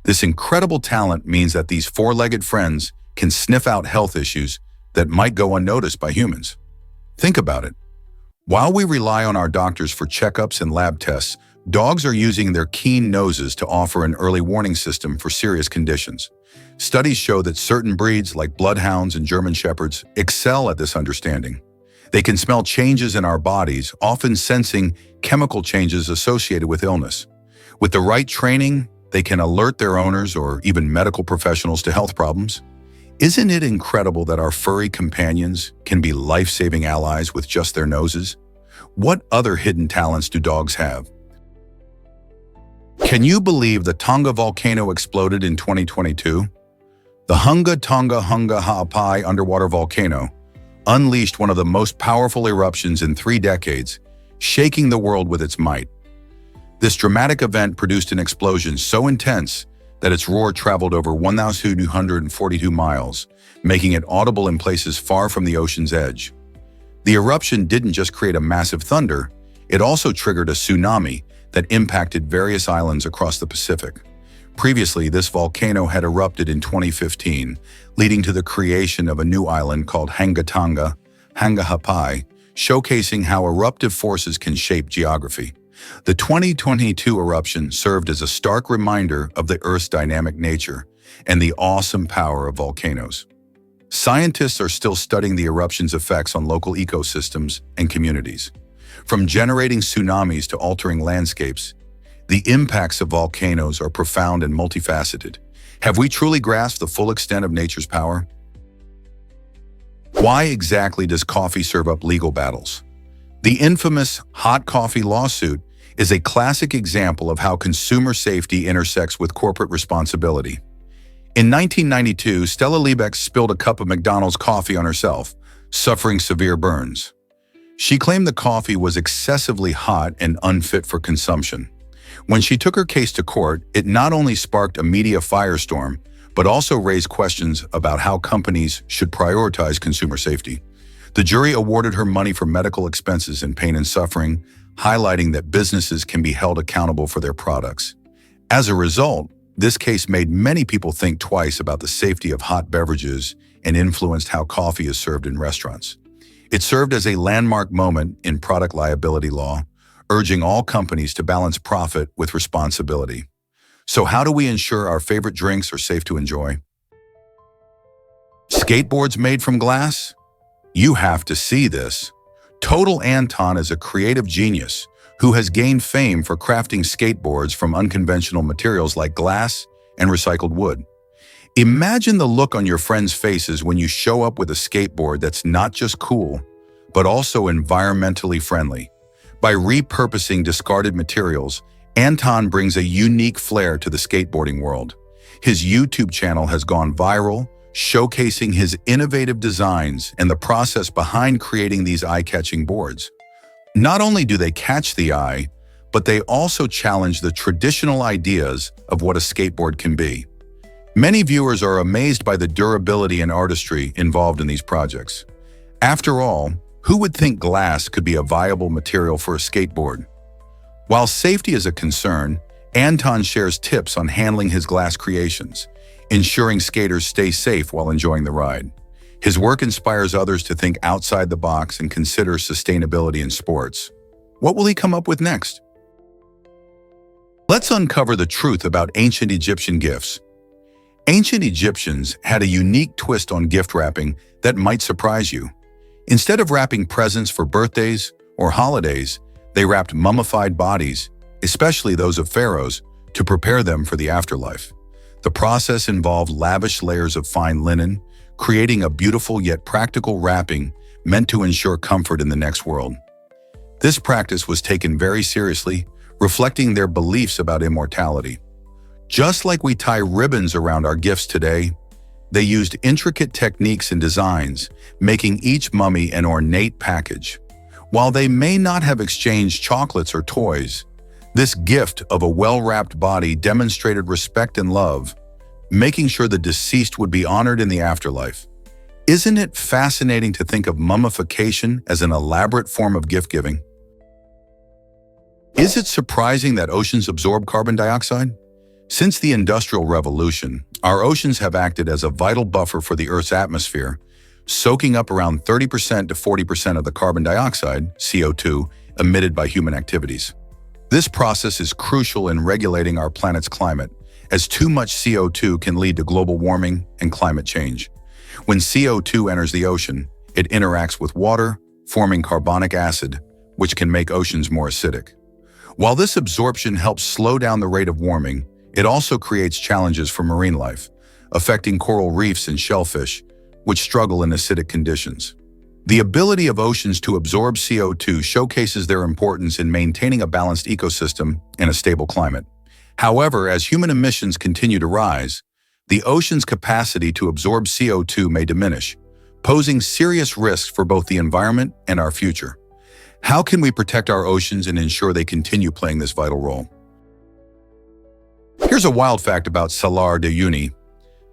This incredible talent means that these four-legged friends can sniff out health issues that might go unnoticed by humans. Think about it. While we rely on our doctors for checkups and lab tests, dogs are using their keen noses to offer an early warning system for serious conditions. Studies show that certain breeds, like bloodhounds and German shepherds, excel at this understanding. They can smell changes in our bodies, often sensing chemical changes associated with illness. With the right training, they can alert their owners or even medical professionals to health problems. Isn't it incredible that our furry companions can be life-saving allies with just their noses? What other hidden talents do dogs have? Can you believe the Tonga volcano exploded in 2022? The Hunga Tonga Hunga Ha'apai underwater volcano unleashed one of the most powerful eruptions in 3 decades, shaking the world with its might. This dramatic event produced an explosion so intense that its roar traveled over 1,242 miles, making it audible in places far from the ocean's edge. The eruption didn't just create a massive thunder, it also triggered a tsunami that impacted various islands across the Pacific. Previously, this volcano had erupted in 2015, leading to the creation of a new island called Hanga Ha'apai, showcasing how eruptive forces can shape geography. The 2022 eruption served as a stark reminder of the Earth's dynamic nature and the awesome power of volcanoes. Scientists are still studying the eruption's effects on local ecosystems and communities. From generating tsunamis to altering landscapes, the impacts of volcanoes are profound and multifaceted. Have we truly grasped the full extent of nature's power? Why exactly does coffee serve up legal battles? The infamous hot coffee lawsuit is a classic example of how consumer safety intersects with corporate responsibility. In 1992, Stella Liebeck spilled a cup of McDonald's coffee on herself, suffering severe burns. She claimed the coffee was excessively hot and unfit for consumption. When she took her case to court, it not only sparked a media firestorm, but also raised questions about how companies should prioritize consumer safety. The jury awarded her money for medical expenses and pain and suffering, highlighting that businesses can be held accountable for their products. As a result, This case made many people think twice about the safety of hot beverages and influenced how coffee is served in restaurants. It served as a landmark moment in product liability law, urging all companies to balance profit with responsibility. So how do we ensure our favorite drinks are safe to enjoy? Skateboards made from glass? You have to see this. Total Anton is a creative genius who has gained fame for crafting skateboards from unconventional materials like glass and recycled wood. Imagine the look on your friends' faces when you show up with a skateboard that's not just cool, but also environmentally friendly. By repurposing discarded materials, Anton brings a unique flair to the skateboarding world. His YouTube channel has gone viral, showcasing his innovative designs and the process behind creating these eye-catching boards. Not only do they catch the eye, but they also challenge the traditional ideas of what a skateboard can be. Many viewers are amazed by the durability and artistry involved in these projects. After all, who would think glass could be a viable material for a skateboard? While safety is a concern, Anton shares tips on handling his glass creations, ensuring skaters stay safe while enjoying the ride. His work inspires others to think outside the box and consider sustainability in sports. What will he come up with next? Let's uncover the truth about ancient Egyptian gifts. Ancient Egyptians had a unique twist on gift wrapping that might surprise you. Instead of wrapping presents for birthdays or holidays, they wrapped mummified bodies, especially those of pharaohs, to prepare them for the afterlife. The process involved lavish layers of fine linen, creating a beautiful yet practical wrapping meant to ensure comfort in the next world. This practice was taken very seriously, reflecting their beliefs about immortality. Just like we tie ribbons around our gifts today, they used intricate techniques and designs, making each mummy an ornate package. While they may not have exchanged chocolates or toys, this gift of a well-wrapped body demonstrated respect and love, making sure the deceased would be honored in the afterlife. Isn't it fascinating to think of mummification as an elaborate form of gift-giving? Is it surprising that oceans absorb carbon dioxide? Since the Industrial Revolution, our oceans have acted as a vital buffer for the Earth's atmosphere, soaking up around 30% to 40% of the carbon dioxide, CO2, emitted by human activities. This process is crucial in regulating our planet's climate, as too much CO2 can lead to global warming and climate change. When CO2 enters the ocean, it interacts with water, forming carbonic acid, which can make oceans more acidic. While this absorption helps slow down the rate of warming, it also creates challenges for marine life, affecting coral reefs and shellfish, which struggle in acidic conditions. The ability of oceans to absorb CO2 showcases their importance in maintaining a balanced ecosystem and a stable climate. However, as human emissions continue to rise, the ocean's capacity to absorb CO2 may diminish, posing serious risks for both the environment and our future. How can we protect our oceans and ensure they continue playing this vital role? Here's a wild fact about Salar de Uyuni.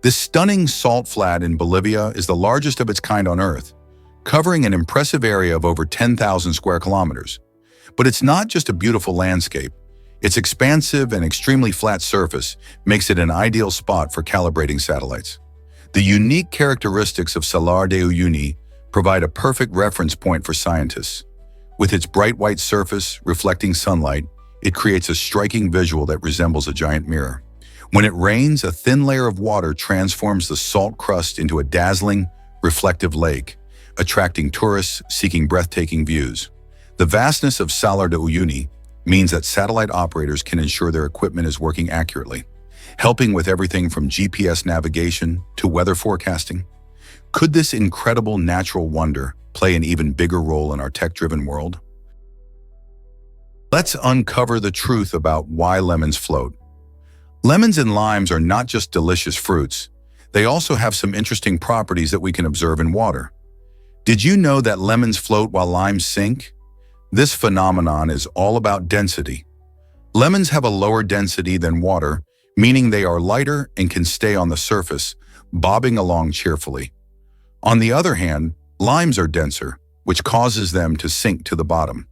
This stunning salt flat in Bolivia is the largest of its kind on Earth, covering an impressive area of over 10,000 square kilometers. But it's not just a beautiful landscape. Its expansive and extremely flat surface makes it an ideal spot for calibrating satellites. The unique characteristics of Salar de Uyuni provide a perfect reference point for scientists. With its bright white surface reflecting sunlight, it creates a striking visual that resembles a giant mirror. When it rains, a thin layer of water transforms the salt crust into a dazzling, reflective lake, attracting tourists seeking breathtaking views. The vastness of Salar de Uyuni means that satellite operators can ensure their equipment is working accurately, helping with everything from GPS navigation to weather forecasting. Could this incredible natural wonder play an even bigger role in our tech-driven world? Let's uncover the truth about why lemons float. Lemons and limes are not just delicious fruits. They also have some interesting properties that we can observe in water. Did you know that lemons float while limes sink? This phenomenon is all about density. Lemons have a lower density than water, meaning they are lighter and can stay on the surface, bobbing along cheerfully. On the other hand, limes are denser, which causes them to sink to the bottom.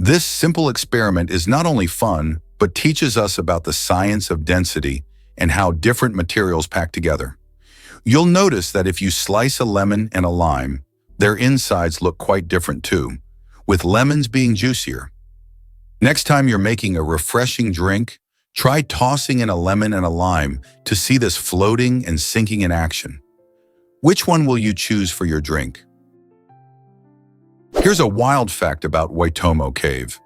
This simple experiment is not only fun, but teaches us about the science of density and how different materials pack together. You'll notice that if you slice a lemon and a lime, their insides look quite different too, with lemons being juicier. Next time you're making a refreshing drink, try tossing in a lemon and a lime to see this floating and sinking in action. Which one will you choose for your drink? Here's a wild fact about Waitomo Cave.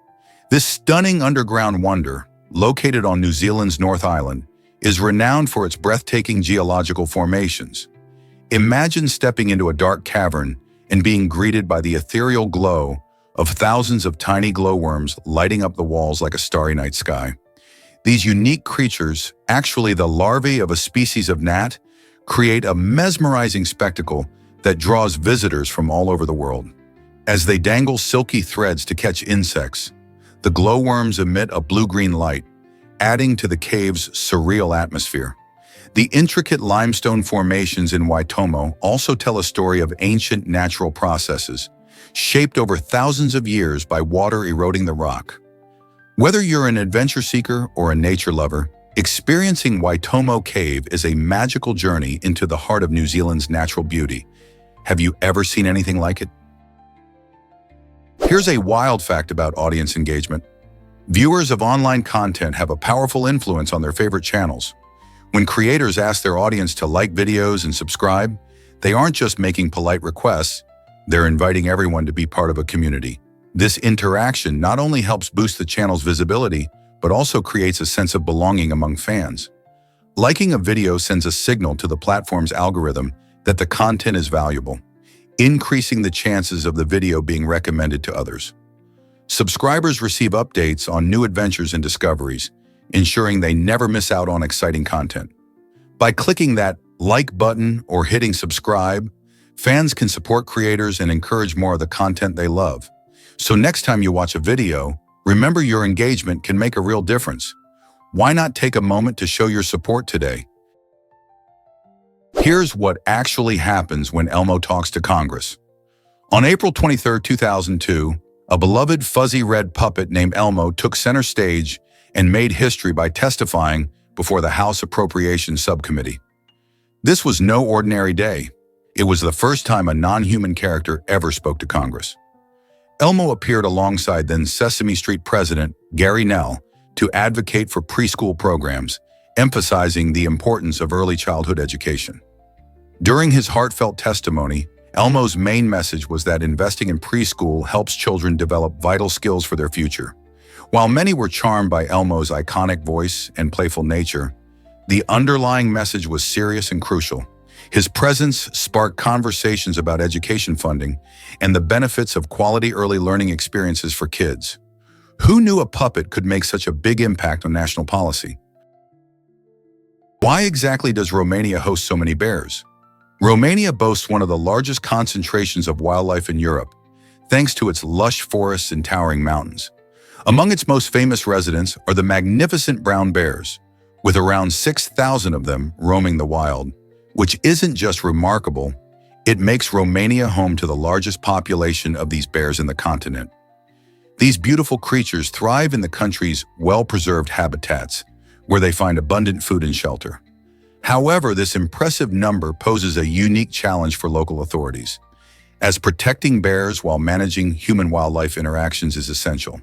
This stunning underground wonder, located on New Zealand's North Island, is renowned for its breathtaking geological formations. Imagine stepping into a dark cavern and being greeted by the ethereal glow of thousands of tiny glowworms lighting up the walls like a starry night sky. These unique creatures, actually the larvae of a species of gnat, create a mesmerizing spectacle that draws visitors from all over the world. As they dangle silky threads to catch insects, the glowworms emit a blue-green light, adding to the cave's surreal atmosphere. The intricate limestone formations in Waitomo also tell a story of ancient natural processes, shaped over thousands of years by water eroding the rock. Whether you're an adventure seeker or a nature lover, experiencing Waitomo Cave is a magical journey into the heart of New Zealand's natural beauty. Have you ever seen anything like it? Here's a wild fact about audience engagement. Viewers of online content have a powerful influence on their favorite channels. When creators ask their audience to like videos and subscribe, they aren't just making polite requests, they're inviting everyone to be part of a community. This interaction not only helps boost the channel's visibility, but also creates a sense of belonging among fans. Liking a video sends a signal to the platform's algorithm that the content is valuable, increasing the chances of the video being recommended to others. Subscribers receive updates on new adventures and discoveries, ensuring they never miss out on exciting content. By clicking that like button or hitting subscribe, fans can support creators and encourage more of the content they love. So next time you watch a video, remember your engagement can make a real difference. Why not take a moment to show your support today? Here's what actually happens when Elmo talks to Congress. On April 23, 2002, a beloved fuzzy red puppet named Elmo took center stage and made history by testifying before the House Appropriations Subcommittee. This was no ordinary day. It was the first time a non-human character ever spoke to Congress. Elmo appeared alongside then Sesame Street President Gary Knell to advocate for preschool programs, emphasizing the importance of early childhood education. During his heartfelt testimony, Elmo's main message was that investing in preschool helps children develop vital skills for their future. While many were charmed by Elmo's iconic voice and playful nature, the underlying message was serious and crucial. His presence sparked conversations about education funding and the benefits of quality early learning experiences for kids. Who knew a puppet could make such a big impact on national policy? Why exactly does Romania host so many bears? Romania boasts one of the largest concentrations of wildlife in Europe, thanks to its lush forests and towering mountains. Among its most famous residents are the magnificent brown bears, with around 6,000 of them roaming the wild, which isn't just remarkable, it makes Romania home to the largest population of these bears in the continent. These beautiful creatures thrive in the country's well-preserved habitats, where they find abundant food and shelter. However, this impressive number poses a unique challenge for local authorities, as protecting bears while managing human-wildlife interactions is essential.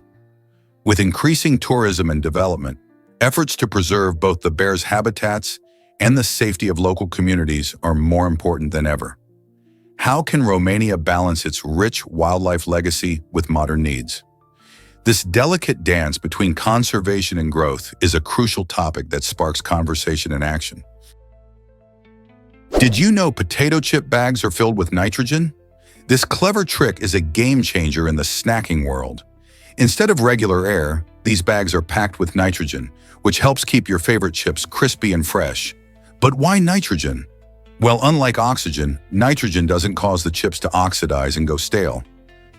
With increasing tourism and development, efforts to preserve both the bears' habitats and the safety of local communities are more important than ever. How can Romania balance its rich wildlife legacy with modern needs? This delicate dance between conservation and growth is a crucial topic that sparks conversation and action. Did you know potato chip bags are filled with nitrogen? This clever trick is a game changer in the snacking world. Instead of regular air, these bags are packed with nitrogen, which helps keep your favorite chips crispy and fresh. But why nitrogen? Well, unlike oxygen, nitrogen doesn't cause the chips to oxidize and go stale.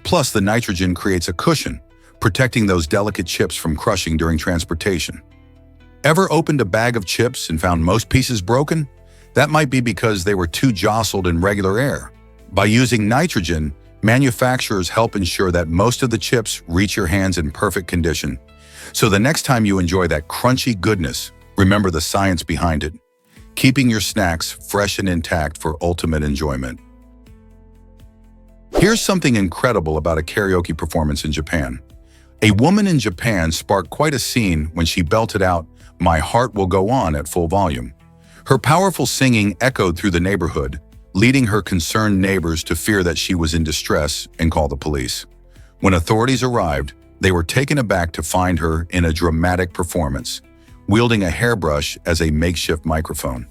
Plus, the nitrogen creates a cushion, protecting those delicate chips from crushing during transportation. Ever opened a bag of chips and found most pieces broken? That might be because they were too jostled in regular air. By using nitrogen, manufacturers help ensure that most of the chips reach your hands in perfect condition. So the next time you enjoy that crunchy goodness, Remember the science behind it, keeping your snacks fresh and intact for ultimate enjoyment. Here's something incredible about a karaoke performance in Japan. A woman in Japan sparked quite a scene when she belted out "My Heart Will Go On" at full volume. Her powerful singing echoed through the neighborhood, leading her concerned neighbors to fear that she was in distress and call the police. When authorities arrived, they were taken aback to find her in a dramatic performance, wielding a hairbrush as a makeshift microphone.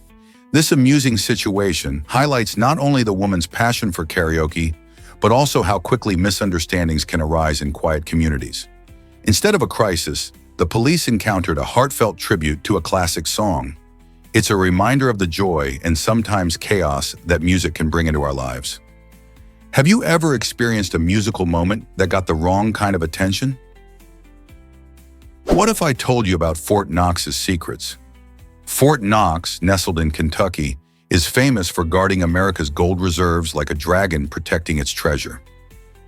This amusing situation highlights not only the woman's passion for karaoke, but also how quickly misunderstandings can arise in quiet communities. Instead of a crisis, the police encountered a heartfelt tribute to a classic song. It's a reminder of the joy and sometimes chaos that music can bring into our lives. Have you ever experienced a musical moment that got the wrong kind of attention? What if I told you about Fort Knox's secrets? Fort Knox, nestled in Kentucky, is famous for guarding America's gold reserves like a dragon protecting its treasure.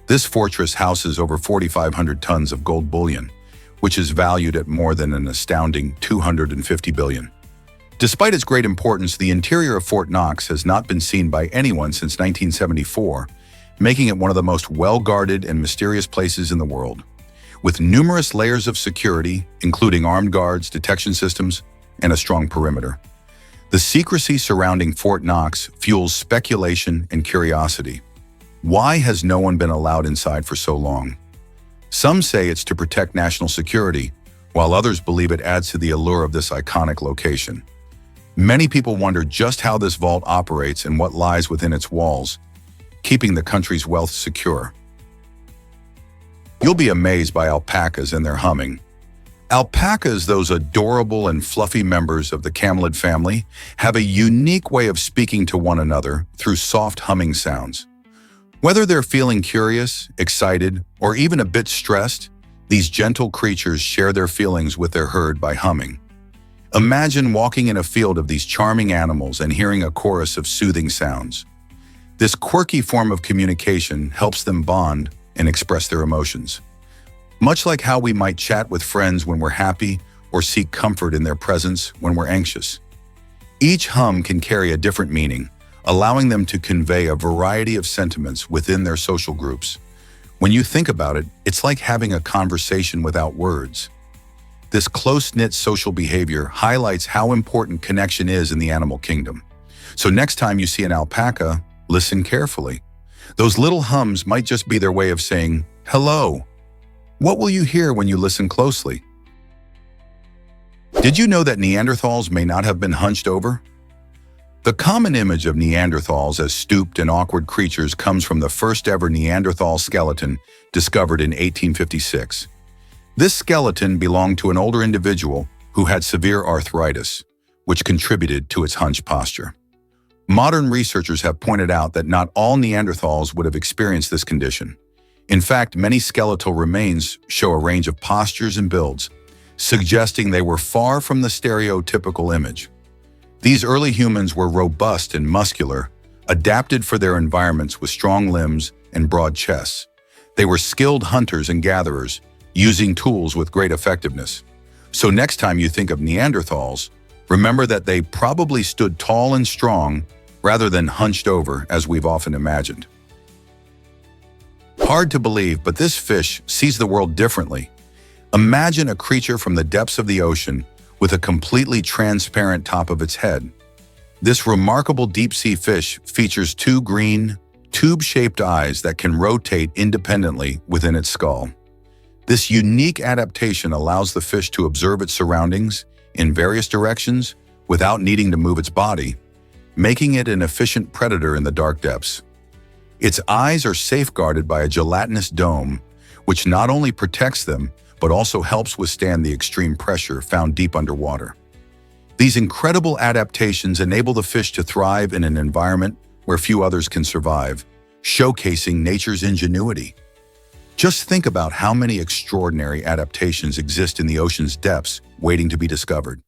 This fortress houses over 4,500 tons of gold bullion, which is valued at more than an astounding $250 billion. Despite its great importance, the interior of Fort Knox has not been seen by anyone since 1974, making it one of the most well-guarded and mysterious places in the world. With numerous layers of security, including armed guards, detection systems, and a strong perimeter. The secrecy surrounding Fort Knox fuels speculation and curiosity. Why has no one been allowed inside for so long? Some say it's to protect national security, while others believe it adds to the allure of this iconic location. Many people wonder just how this vault operates and what lies within its walls, keeping the country's wealth secure. You'll be amazed by alpacas and their humming. Alpacas, those adorable and fluffy members of the camelid family, have a unique way of speaking to one another through soft humming sounds. Whether they're feeling curious, excited, or even a bit stressed, these gentle creatures share their feelings with their herd by humming. Imagine walking in a field of these charming animals and hearing a chorus of soothing sounds. This quirky form of communication helps them bond and express their emotions. Much like how we might chat with friends when we're happy or seek comfort in their presence when we're anxious. Each hum can carry a different meaning, allowing them to convey a variety of sentiments within their social groups. When you think about it, it's like having a conversation without words. This close-knit social behavior highlights how important connection is in the animal kingdom. So next time you see an alpaca, listen carefully. Those little hums might just be their way of saying, "Hello." What will you hear when you listen closely? Did you know that Neanderthals may not have been hunched over? The common image of Neanderthals as stooped and awkward creatures comes from the first ever Neanderthal skeleton discovered in 1856. This skeleton belonged to an older individual who had severe arthritis, which contributed to its hunched posture. Modern researchers have pointed out that not all Neanderthals would have experienced this condition. In fact, many skeletal remains show a range of postures and builds, suggesting they were far from the stereotypical image. These early humans were robust and muscular, adapted for their environments with strong limbs and broad chests. They were skilled hunters and gatherers, using tools with great effectiveness. So next time you think of Neanderthals, remember that they probably stood tall and strong rather than hunched over as we've often imagined. Hard to believe, but this fish sees the world differently. Imagine a creature from the depths of the ocean with a completely transparent top of its head. This remarkable deep-sea fish features two green, tube-shaped eyes that can rotate independently within its skull. This unique adaptation allows the fish to observe its surroundings in various directions without needing to move its body, making it an efficient predator in the dark depths. Its eyes are safeguarded by a gelatinous dome, which not only protects them, but also helps withstand the extreme pressure found deep underwater. These incredible adaptations enable the fish to thrive in an environment where few others can survive, showcasing nature's ingenuity. Just think about how many extraordinary adaptations exist in the ocean's depths waiting to be discovered.